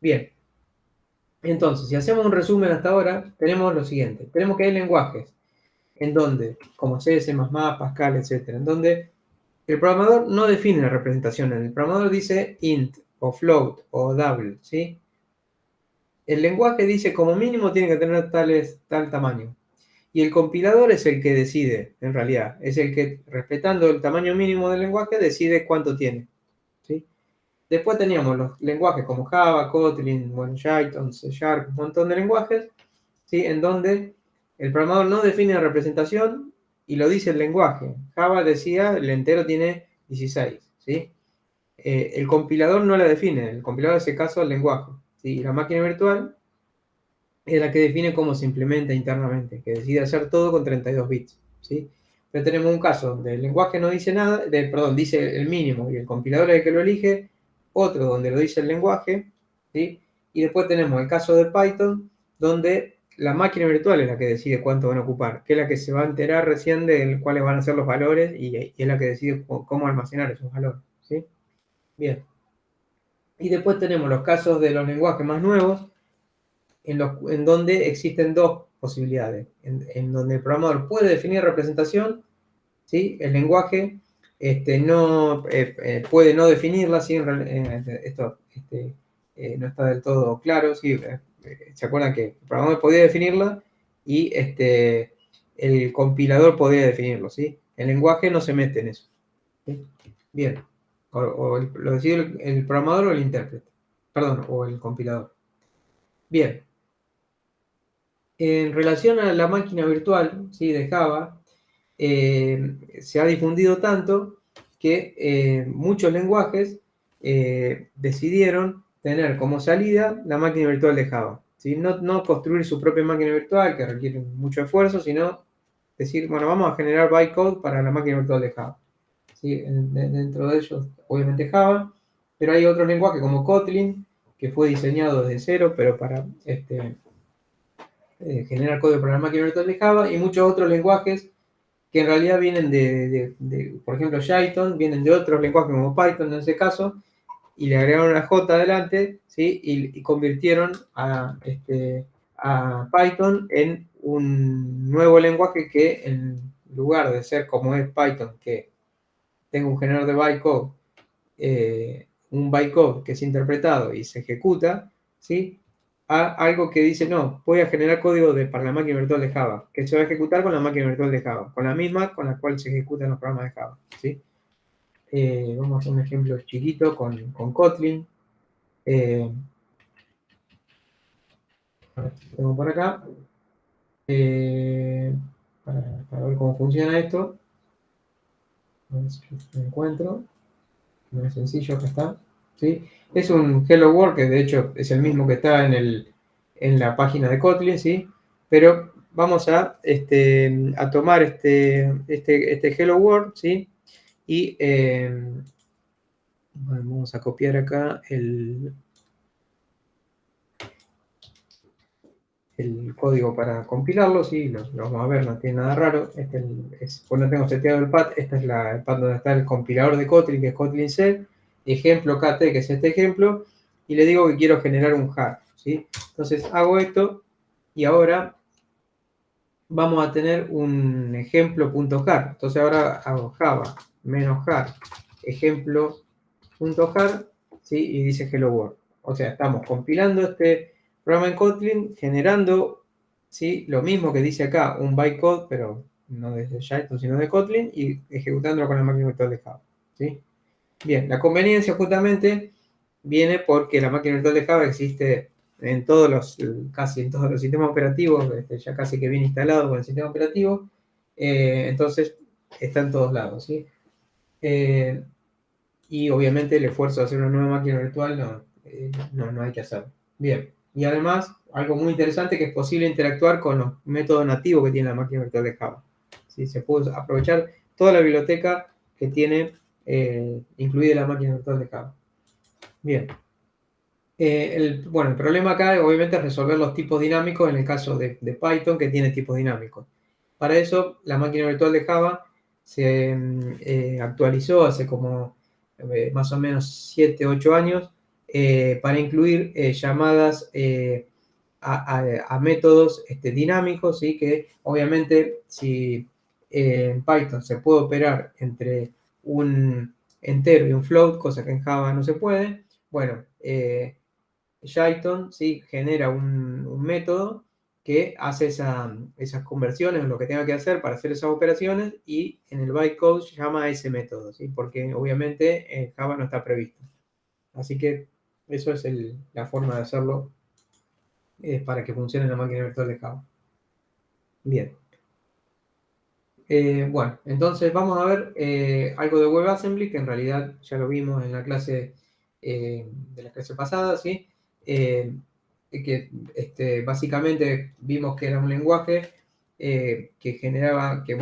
Bien, entonces, si hacemos un resumen hasta ahora, tenemos lo siguiente. Tenemos que hay lenguajes en donde, como C, C++, Pascal, etc., en donde el programador no define la representación. El programador dice int, o float, o double, ¿sí? El lenguaje dice como mínimo tiene que tener tal tamaño. Y el compilador es el que decide, en realidad. Es el que, respetando el tamaño mínimo del lenguaje, decide cuánto tiene, ¿sí? Después teníamos los lenguajes como Java, Kotlin, bueno, Python, C Sharp, un montón de lenguajes, ¿sí? En donde el programador no define la representación y lo dice el lenguaje. Java decía, el entero tiene 16, ¿sí? El compilador no la define, el compilador hace caso al lenguaje, ¿sí? Y la máquina virtual es la que define cómo se implementa internamente, que decide hacer todo con 32 bits, ¿sí? Pero tenemos un caso donde el lenguaje no dice nada, perdón, dice el mínimo y el compilador es el que lo elige, otro donde lo dice el lenguaje, ¿sí? Y después tenemos el caso de Python, donde la máquina virtual es la que decide cuánto van a ocupar, que es la que se va a enterar recién de cuáles van a ser los valores y es la que decide cómo almacenar esos valores, ¿sí? Bien. Y después tenemos los casos de los lenguajes más nuevos, en donde existen dos posibilidades, en donde el programador puede definir representación, ¿sí? El lenguaje puede no definirla, ¿sí? Esto no está del todo claro, ¿sí? ¿Se acuerdan que el programador podía definirla y el compilador podía definirlo, ¿sí? El lenguaje no se mete en eso, ¿sí? Bien, lo decide el programador o el intérprete, perdón, o el compilador. Bien. En relación a la máquina virtual, ¿sí? De Java, se ha difundido tanto que muchos lenguajes decidieron tener como salida la máquina virtual de Java, ¿sí? No construir su propia máquina virtual, que requiere mucho esfuerzo, sino decir, bueno, vamos a generar bytecode para la máquina virtual de Java, ¿sí? Dentro de ellos, obviamente Java, pero hay otros lenguajes como Kotlin, que fue diseñado desde cero, pero para generar código para la máquina virtual de Java, y muchos otros lenguajes que en realidad vienen por ejemplo, Python, vienen de otros lenguajes como Python en ese caso, y le agregaron una J adelante, ¿sí? Y convirtieron a Python en un nuevo lenguaje que en lugar de ser como es Python, que tenga un generador de bytecode, un bytecode que es interpretado y se ejecuta, ¿sí? A algo que dice, no, voy a generar código para la máquina virtual de Java, que se va a ejecutar con la máquina virtual de Java, con la misma con la cual se ejecutan los programas de Java, ¿sí? Vamos a hacer un ejemplo chiquito con Kotlin. Tengo por acá. eh, para ver cómo funciona esto. A ver si lo encuentro. No es sencillo, acá está. ¿Sí? Es un Hello World, que de hecho es el mismo que está en la página de Kotlin, ¿sí? Pero vamos a tomar este Hello World, ¿sí? Y bueno, vamos a copiar acá el código para compilarlo, ¿sí? Lo vamos a ver, no tiene nada raro. Cuando tengo seteado el path, esta es el path donde está el compilador de Kotlin, que es Kotlin C, ejemplo KT, que es este ejemplo, y le digo que quiero generar un jar, ¿sí? Entonces hago esto, y ahora vamos a tener un ejemplo.jar. Entonces ahora hago java -jar ejemplo.jar, ¿sí? Y dice hello world. O sea, estamos compilando este programa en Kotlin, generando, ¿sí? Lo mismo que dice acá, un bytecode, pero no desde Jython, sino de Kotlin, y ejecutándolo con la máquina virtual de Java, ¿sí? Bien, la conveniencia justamente viene porque la máquina virtual de Java existe en casi en todos los sistemas operativos, ya casi que viene instalado con el sistema operativo, entonces está en todos lados, ¿sí? Y obviamente el esfuerzo de hacer una nueva máquina virtual no hay que hacerlo. Bien, y además, algo muy interesante que es posible interactuar con los métodos nativos que tiene la máquina virtual de Java. ¿Sí? Se puede aprovechar toda la biblioteca que tiene incluida la máquina virtual de Java. Bien. El problema acá obviamente es resolver los tipos dinámicos en el caso de Python, que tiene tipos dinámicos. Para eso, la máquina virtual de Java se actualizó hace como más o menos 7, 8 años para incluir llamadas a métodos dinámicos, ¿sí? Que obviamente si en Python se puede operar entre un entero y un float, cosa que en Java no se puede, bueno, Jython, ¿sí? Genera un método que hace esas conversiones, lo que tenga que hacer para hacer esas operaciones, y en el bytecode llama a ese método, ¿sí? Porque obviamente en Java no está previsto. Así que eso es la forma de hacerlo para que funcione la máquina virtual de Java. Bien. Bueno, entonces vamos a ver algo de WebAssembly, que en realidad ya lo vimos en la clase de la clase pasada, ¿sí? Que básicamente vimos que era un lenguaje que generaba, que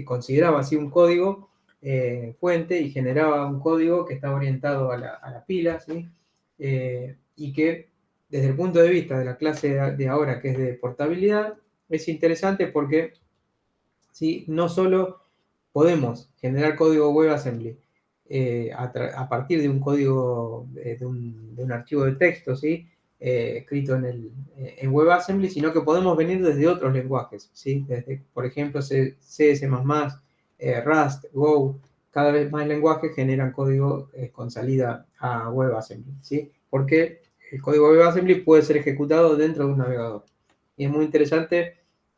consideraba así un código fuente y generaba un código que estaba orientado a la pila, ¿sí? Y que desde el punto de vista de la clase de ahora, que es de portabilidad, es interesante porque ¿sí? No solo podemos generar código WebAssembly a partir de un código, de un archivo de texto, ¿sí? Escrito en WebAssembly, sino que podemos venir desde otros lenguajes, ¿sí? Desde, por ejemplo, C, C++, Rust, Go, cada vez más lenguajes generan código con salida a WebAssembly, ¿sí? Porque el código WebAssembly puede ser ejecutado dentro de un navegador. Y es muy interesante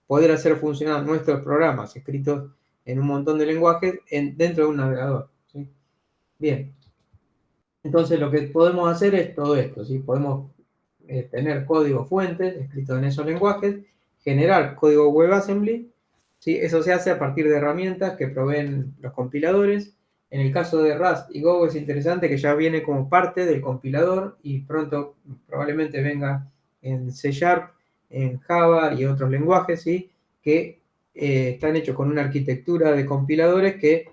poder hacer funcionar nuestros programas escritos en un montón de lenguajes dentro de un navegador, ¿sí? Bien, entonces lo que podemos hacer es todo esto, ¿sí? Podemos tener código fuentes escritos en esos lenguajes, generar código WebAssembly, ¿sí? Eso se hace a partir de herramientas que proveen los compiladores. En el caso de Rust y Go es interesante que ya viene como parte del compilador y pronto probablemente venga en C#, en Java y otros lenguajes, ¿sí? Que están hechos con una arquitectura de compiladores que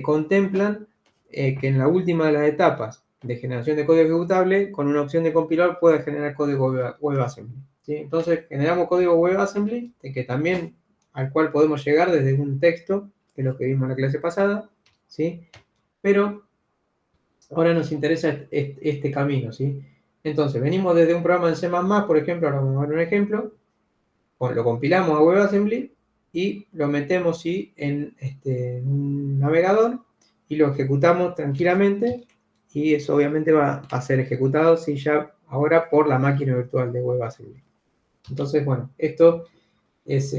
contemplan que en la última de las etapas de generación de código ejecutable, con una opción de compilar puede generar código WebAssembly, ¿sí? Entonces generamos código WebAssembly, que también al cual podemos llegar desde un texto, que es lo que vimos en la clase pasada, ¿sí? Pero ahora nos interesa este camino, ¿sí? Entonces venimos desde un programa en C++, por ejemplo, ahora vamos a ver un ejemplo, lo compilamos a WebAssembly y lo metemos, ¿sí? en un navegador y lo ejecutamos tranquilamente, y eso obviamente va a ser ejecutado, ¿sí? Ya ahora por la máquina virtual de WebAssembly. Entonces, bueno, esto es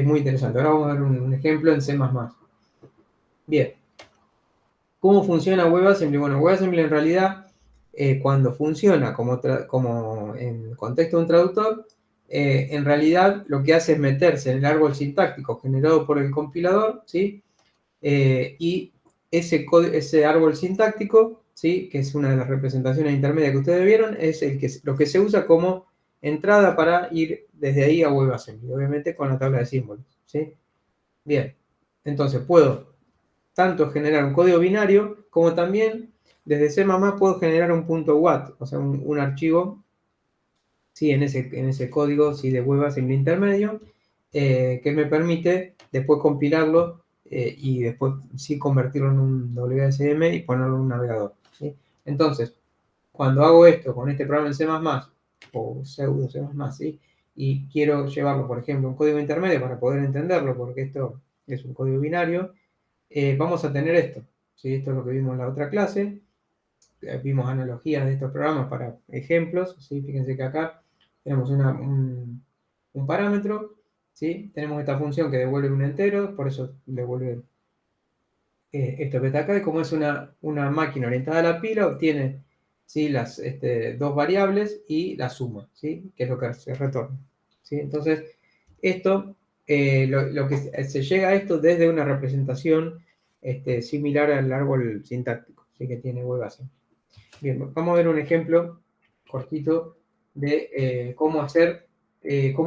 muy interesante. Ahora vamos a ver un ejemplo en C++. Bien. ¿Cómo funciona WebAssembly? Bueno, WebAssembly en realidad, cuando funciona como en contexto de un traductor, en realidad lo que hace es meterse en el árbol sintáctico generado por el compilador, ¿sí? Y ese árbol sintáctico, ¿sí? Que es una de las representaciones intermedias que ustedes vieron, es lo que se usa como entrada para ir desde ahí a WebAssembly, obviamente con la tabla de símbolos, ¿sí? Bien, entonces puedo tanto generar un código binario como también desde C++ puedo generar un .wat, o sea, un archivo, ¿sí? En ese código, ¿sí? De WebAssembly intermedio, que me permite después compilarlo y después sí convertirlo en un WSM y ponerlo en un navegador, ¿sí? Entonces, cuando hago esto con este programa en C++ o pseudo C++, ¿sí? Y quiero llevarlo, por ejemplo, a un código intermedio para poder entenderlo, porque esto es un código binario, vamos a tener esto, ¿sí? Esto es lo que vimos en la otra clase. Vimos analogías de estos programas para ejemplos, ¿sí? Fíjense que acá tenemos un parámetro, ¿sí? Tenemos esta función que devuelve un entero, por eso devuelve esto que está acá, y como es una máquina orientada a la pila, obtiene, ¿sí? Las dos variables y la suma, ¿sí? Que es lo que se retorna, ¿sí? Entonces, esto, lo que se llega a esto desde una representación similar al árbol sintáctico, ¿sí? Que tiene WebAssembly. Bien, vamos a ver un ejemplo cortito de cómo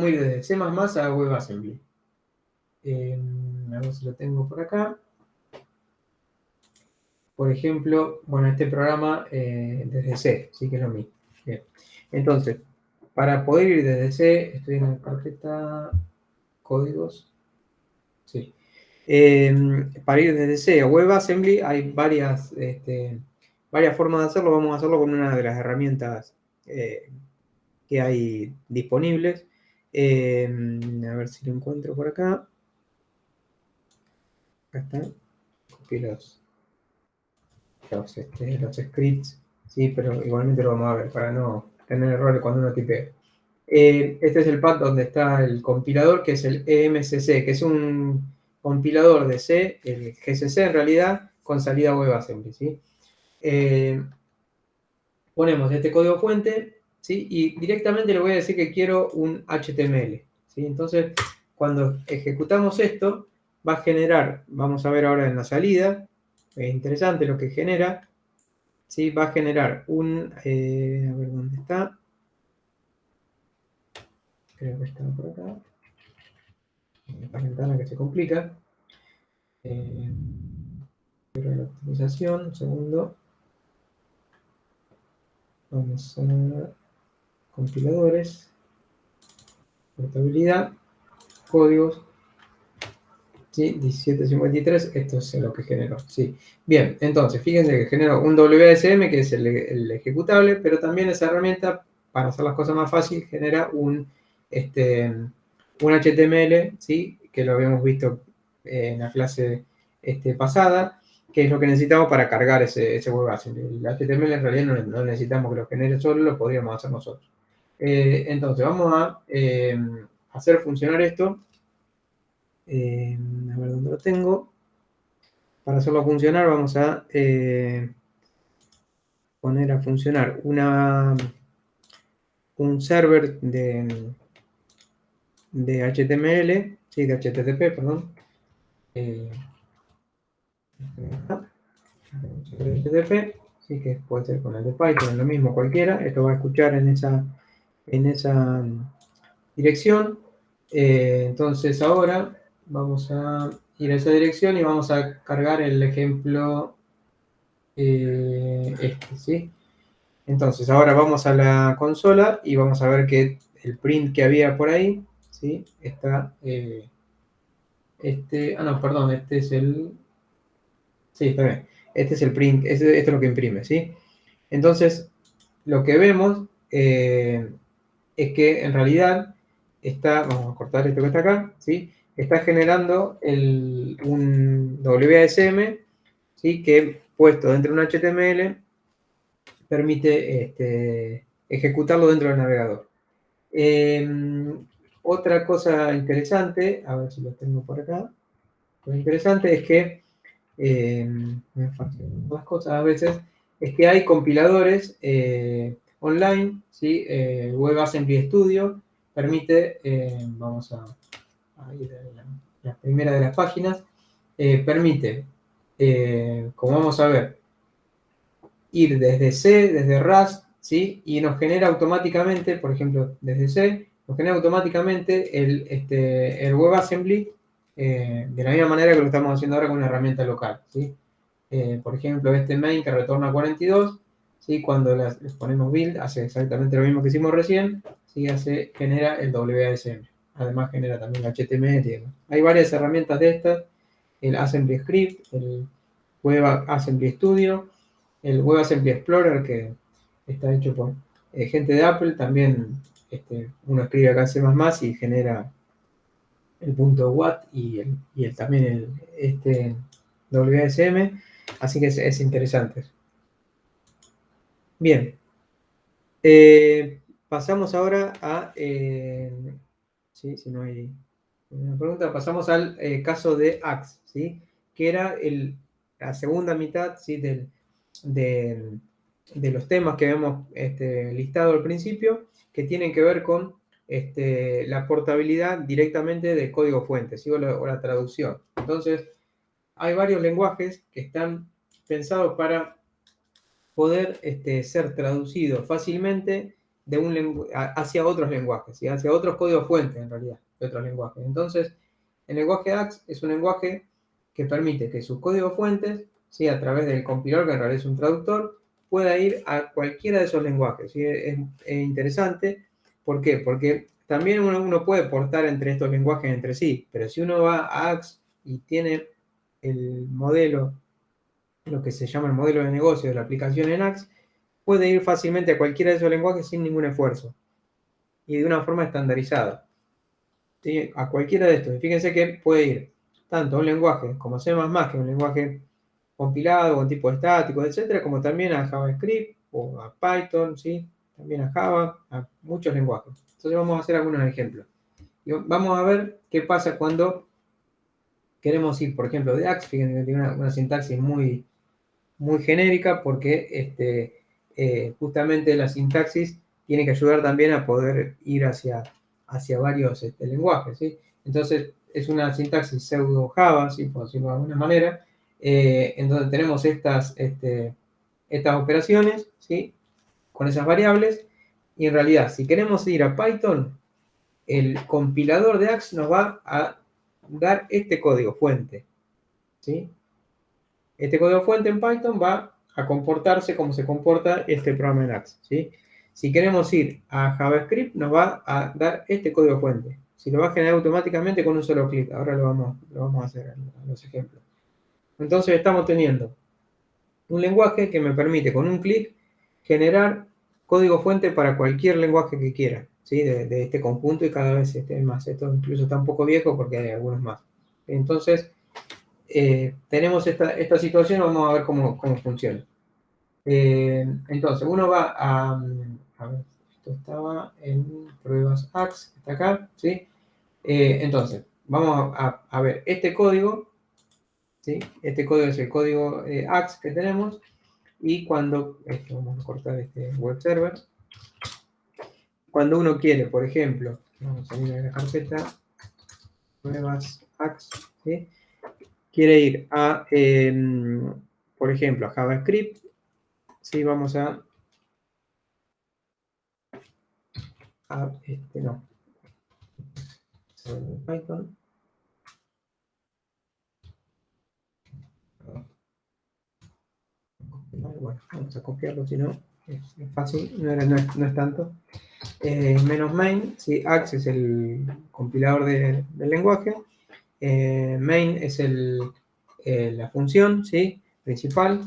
ir desde C++ a WebAssembly. A ver si lo tengo por acá. Por ejemplo, bueno, este programa desde C, sí que es lo mismo. Bien. Entonces, para poder ir desde C, estoy en la carpeta códigos. Sí. Para ir desde C a WebAssembly hay varias formas de hacerlo. Vamos a hacerlo con una de las herramientas que hay disponibles. A ver si lo encuentro por acá. Acá están. Copié los scripts, sí, pero igualmente lo vamos a ver para no tener errores cuando uno tipea. Este es el pad donde está el compilador, que es el EMCC, que es un compilador de C, el GCC en realidad, con salida WebAssembly, ¿sí? Ponemos este código fuente, ¿sí? Y directamente le voy a decir que quiero un HTML, ¿sí? Entonces, cuando ejecutamos esto, va a generar, vamos a ver ahora en la salida, es interesante lo que genera, ¿sí? Va a generar a ver dónde está, creo que está por acá, esta ventana que se complica, pero la optimización, un segundo, vamos a compiladores, portabilidad, códigos, ¿sí? 1753, esto es lo que generó, ¿sí? Bien, entonces, fíjense que generó un WSM, que es el ejecutable, pero también esa herramienta, para hacer las cosas más fáciles, genera un HTML, ¿sí? Que lo habíamos visto en la clase pasada, que es lo que necesitamos para cargar ese WebAssembly. El HTML en realidad no necesitamos que lo genere solo, lo podríamos hacer nosotros. Entonces, vamos a hacer funcionar esto. A ver dónde lo tengo. Para hacerlo funcionar vamos a poner a funcionar un server de HTML, sí, de HTTP, perdón. HTTP, sí, que puede ser con el de Python, es lo mismo cualquiera. Esto va a escuchar en esa dirección. Entonces ahora vamos a ir a esa dirección y vamos a cargar el ejemplo ¿sí? Entonces ahora vamos a la consola y vamos a ver que el print que había por ahí, ¿sí? Está, no, perdón, este es sí, está bien, este es el print, esto es lo que imprime, ¿sí? Entonces, lo que vemos es que en realidad vamos a cortar esto que está acá, ¿sí? Está generando un WASM, ¿sí? Que puesto dentro de un HTML permite ejecutarlo dentro del navegador. Otra cosa interesante, a ver si lo tengo por acá, lo interesante es que, me faltan dos cosas a veces, es que hay compiladores online, ¿sí? WebAssembly Studio permite, vamos a ir a la primera de las páginas, permite, como vamos a ver, ir desde C, desde Rust, ¿sí? Y nos genera automáticamente, por ejemplo, desde C, nos genera automáticamente el WebAssembly de la misma manera que lo estamos haciendo ahora con una herramienta local, ¿sí? Por ejemplo, este main que retorna 42, ¿sí? Cuando les ponemos build, hace exactamente lo mismo que hicimos recién, ¿sí? Genera el WASM. Además genera también el HTML y demás. Hay varias herramientas de estas, el Assembly Script, el Web Assembly Studio, el Web Assembly Explorer, que está hecho por gente de Apple. También uno escribe acá C++ y genera el punto .watt también WSM, así que es interesante. Bien, pasamos ahora a, ¿sí? Si no hay una pregunta, pasamos al caso de Axe, ¿sí? Que era la segunda mitad, ¿sí? De los temas que habíamos listado al principio, que tienen que ver con la portabilidad directamente del código fuente, ¿sí? o la traducción. Entonces, hay varios lenguajes que están pensados para poder ser traducidos fácilmente hacia otros lenguajes, ¿sí? Hacia otros códigos fuentes, en realidad, de otros lenguajes. Entonces, el lenguaje Axe es un lenguaje que permite que sus códigos fuentes, ¿sí? A través del compilador, que en realidad es un traductor, pueda ir a cualquiera de esos lenguajes, ¿sí? Es interesante. ¿Por qué? Porque también uno puede portar entre estos lenguajes entre sí, pero si uno va a Axe y tiene el modelo, lo que se llama el modelo de negocio de la aplicación en Axe, puede ir fácilmente a cualquiera de esos lenguajes sin ningún esfuerzo y de una forma estandarizada, ¿sí? A cualquiera de estos. Y fíjense que puede ir tanto a un lenguaje como C++, que es un lenguaje compilado con tipo estático, etcétera, como también a JavaScript o a Python, ¿sí? También a Java, a muchos lenguajes. Entonces vamos a hacer algunos ejemplos. Y vamos a ver qué pasa cuando queremos ir, por ejemplo, de Axe. Fíjense que tiene una sintaxis muy genérica, porque justamente la sintaxis tiene que ayudar también a poder ir hacia varios lenguajes, ¿sí? Entonces, es una sintaxis pseudo Java, ¿sí? Por decirlo de alguna manera, en donde tenemos estas operaciones, ¿sí? Con esas variables, y en realidad, si queremos ir a Python, el compilador de Axe nos va a dar este código fuente, ¿sí? Este código fuente en Python va a comportarse como se comporta este programa en Axe, ¿sí? Si queremos ir a JavaScript, nos va a dar este código fuente. Si lo va a generar automáticamente con un solo clic. Ahora lo vamos a hacer en los ejemplos. Entonces estamos teniendo un lenguaje que me permite con un clic generar código fuente para cualquier lenguaje que quiera, ¿sí? De este conjunto, y cada vez más. Esto incluso está un poco viejo porque hay algunos más. Entonces, tenemos esta situación. Vamos a ver cómo funciona. Entonces, uno va a ver, esto estaba en pruebas Axe, está acá, ¿sí? Entonces, vamos a ver este código, ¿sí? Este código es el código Axe que tenemos, y vamos a cortar este web server. Cuando uno quiere, por ejemplo, vamos a ir a la carpeta pruebas Axe, ¿sí? Quiere ir a, por ejemplo, a JavaScript, ¿sí? Vamos a no, Python. Bueno, vamos a copiarlo, si no, es fácil, no es tanto. -main, ¿sí? Axe es el compilador del lenguaje. Main es la función, ¿sí? Principal.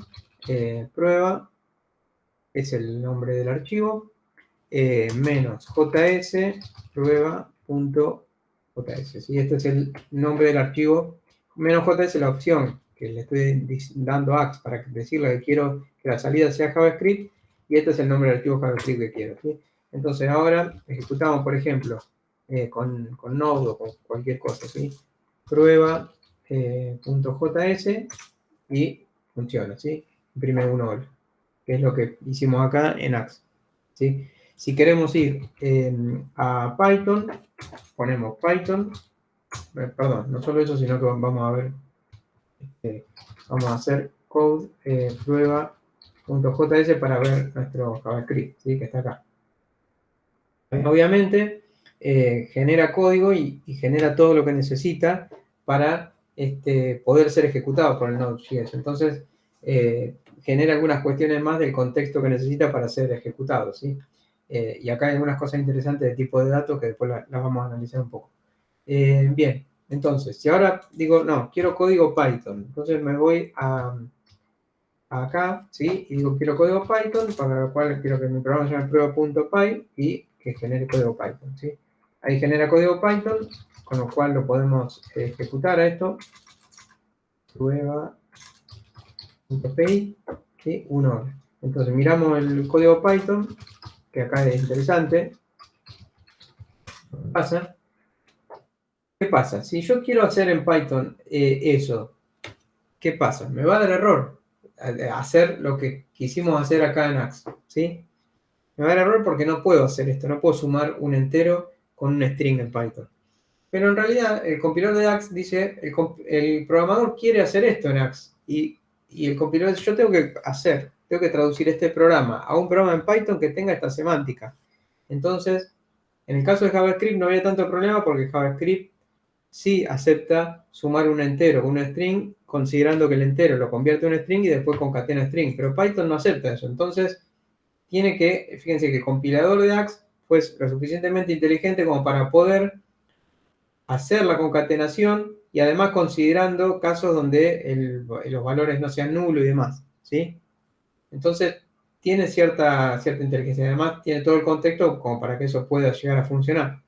Prueba es el nombre del archivo. Menos js prueba.js, ¿sí? Este es el nombre del archivo. Menos js es la opción que le estoy dando a Axe para decirle que quiero que la salida sea JavaScript, y este es el nombre del archivo JavaScript que quiero, ¿sí? Entonces ahora ejecutamos, por ejemplo, con Node o con cualquier cosa, ¿sí? Prueba.js y funciona, ¿sí? Imprime un OL, que es lo que hicimos acá en Axe, ¿sí? Si queremos ir a Python, ponemos Python, perdón, no solo eso, sino que vamos a ver, vamos a hacer code prueba.js para ver nuestro JavaScript, ¿sí? Que está acá. Obviamente, genera código y genera todo lo que necesita para poder ser ejecutado por el Node.js. Entonces, genera algunas cuestiones más del contexto que necesita para ser ejecutado, ¿sí? Y acá hay algunas cosas interesantes de tipo de datos que después las vamos a analizar un poco. Bien, entonces, si ahora digo, no, quiero código Python, entonces me voy acá, ¿sí? Y digo, quiero código Python, para lo cual quiero que mi programa se llame prueba.py y que genere código Python, ¿sí? Ahí genera código Python, con lo cual lo podemos ejecutar a esto. Prueba.py, ¿sí? 1 hora. Entonces miramos el código Python, que acá es interesante. ¿Qué pasa? Si yo quiero hacer en Python eso, ¿qué pasa? Me va a dar error hacer lo que quisimos hacer acá en Axe, ¿sí? Me va a dar error porque no puedo hacer esto, no puedo sumar un entero con un string en Python. Pero en realidad el compilador de Axe dice, el programador quiere hacer esto en Axe y el compilador dice, yo tengo que traducir este programa a un programa en Python que tenga esta semántica. Entonces, en el caso de JavaScript no había tanto problema porque JavaScript sí acepta sumar un entero con un string, considerando que el entero lo convierte en un string y después concatena string, pero Python no acepta eso. Entonces, fíjense que el compilador de Axe fue lo suficientemente inteligente como para poder hacer la concatenación y además considerando casos donde los valores no sean nulos y demás, ¿sí? Entonces, tiene cierta inteligencia. Además, tiene todo el contexto como para que eso pueda llegar a funcionar.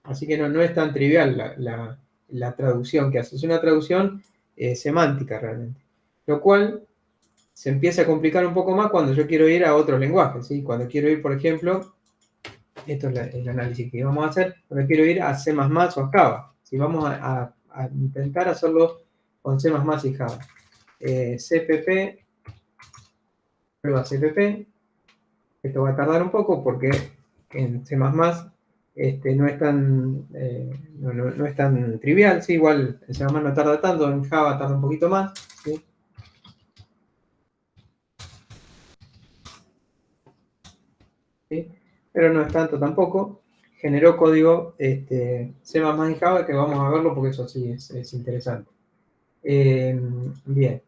Así que no es tan trivial la traducción que hace. Es una traducción semántica realmente. Lo cual se empieza a complicar un poco más cuando yo quiero ir a otros lenguajes, ¿sí? Cuando quiero ir, por ejemplo, esto es el análisis que vamos a hacer, cuando quiero ir a C++ o a Java. Si vamos a intentar hacerlo con C++ y Java. CPP, prueba CPP. Esto va a tardar un poco porque en C++ no es tan trivial, ¿sí? Igual en C++ no tarda tanto, en Java tarda un poquito más, ¿sí? ¿Sí? Pero no es tanto tampoco. Generó código C++ y Java, que vamos a verlo porque eso sí es interesante. Bien,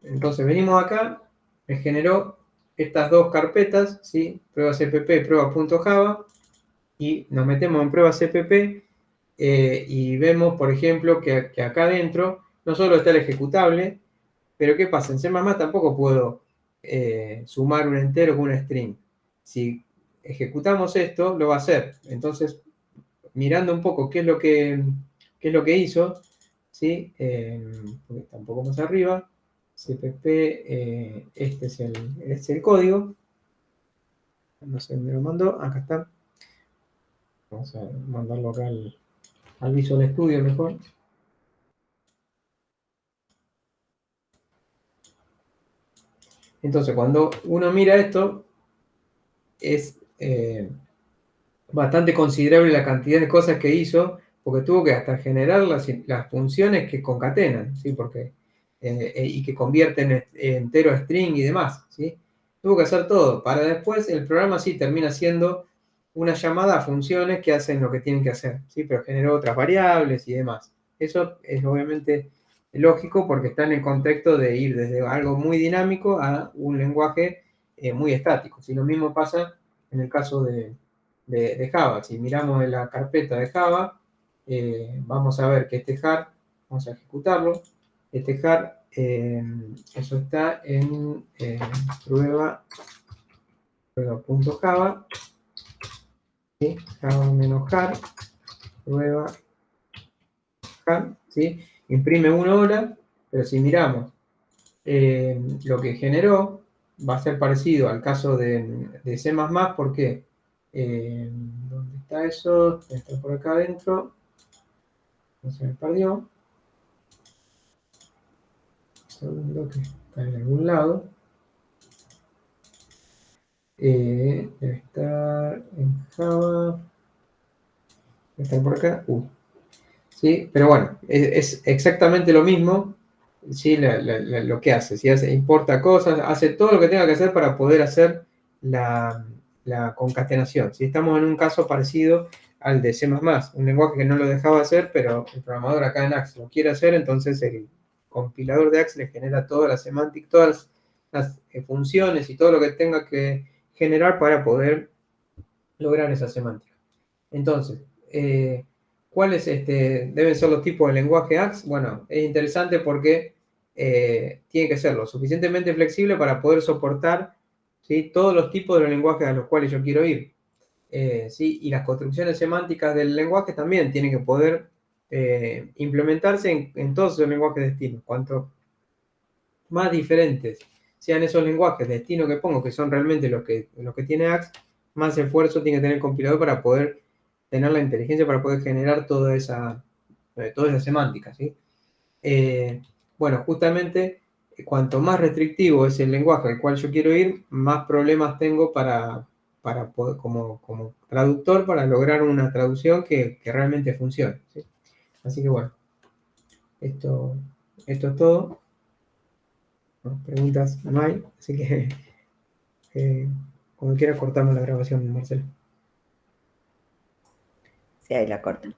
entonces venimos acá, me generó estas dos carpetas, ¿sí? Prueba CPP, prueba.java, y nos metemos en prueba CPP y vemos, por ejemplo, que acá adentro no solo está el ejecutable, pero ¿qué pasa? En C++ tampoco puedo sumar un entero con un string. Si ejecutamos esto, lo va a hacer. Entonces, mirando un poco qué es lo que hizo, ¿sí? Porque está un poco más arriba, CPP, este es el código. No sé dónde lo mandó, acá está. Vamos a mandarlo acá al Visual Studio mejor. Entonces, cuando uno mira esto, es bastante considerable la cantidad de cosas que hizo, porque tuvo que hasta generar las funciones que concatenan, ¿sí? Y que convierten entero a string y demás, ¿sí? Tuvo que hacer todo, para después el programa sí termina siendo una llamada a funciones que hacen lo que tienen que hacer, ¿sí? Pero generó otras variables y demás. Eso es obviamente lógico porque está en el contexto de ir desde algo muy dinámico a un lenguaje muy estático. ¿Sí? Lo mismo pasa en el caso de Java. Si miramos en la carpeta de Java, vamos a ver que este jar, vamos a ejecutarlo, este jar, eso está en prueba.java, ¿sí? Java-jar, prueba jar, ¿sí? Imprime 1 hora, pero si miramos lo que generó, va a ser parecido al caso de C++, porque ¿dónde está eso? Está por acá adentro. No se me perdió. Un segundo que está en algún lado. Debe estar en Java. Está por acá. ¿Sí? Pero bueno, es exactamente lo mismo. ¿Sí? Lo que hace. ¿Sí? Importa cosas, hace todo lo que tenga que hacer para poder hacer la concatenación. ¿Sí? Estamos en un caso parecido al de C++, un lenguaje que no lo dejaba hacer, pero el programador acá en Axe lo quiere hacer, entonces el compilador de Axe le genera toda la semántica, todas las funciones y todo lo que tenga que generar para poder lograr esa semántica. Entonces, ¿cuáles deben ser los tipos de lenguaje AX? Bueno, es interesante porque tiene que ser lo suficientemente flexible para poder soportar, ¿sí?, todos los tipos de los lenguajes a los cuales yo quiero ir. ¿Sí? Y las construcciones semánticas del lenguaje también tienen que poder implementarse en todos esos lenguajes de destino. Cuanto más diferentes sean esos lenguajes de destino que pongo, que son realmente los que tiene Axe, más esfuerzo tiene que tener el compilador para poder tener la inteligencia para poder generar toda esa semántica, ¿sí? Bueno, justamente, cuanto más restrictivo es el lenguaje al cual yo quiero ir, más problemas tengo para poder, como traductor, para lograr una traducción que realmente funcione, ¿sí? Así que bueno, esto es todo. ¿No? Preguntas no hay, así que cuando quiera cortamos la grabación, Marcelo. Sí, ahí la corto.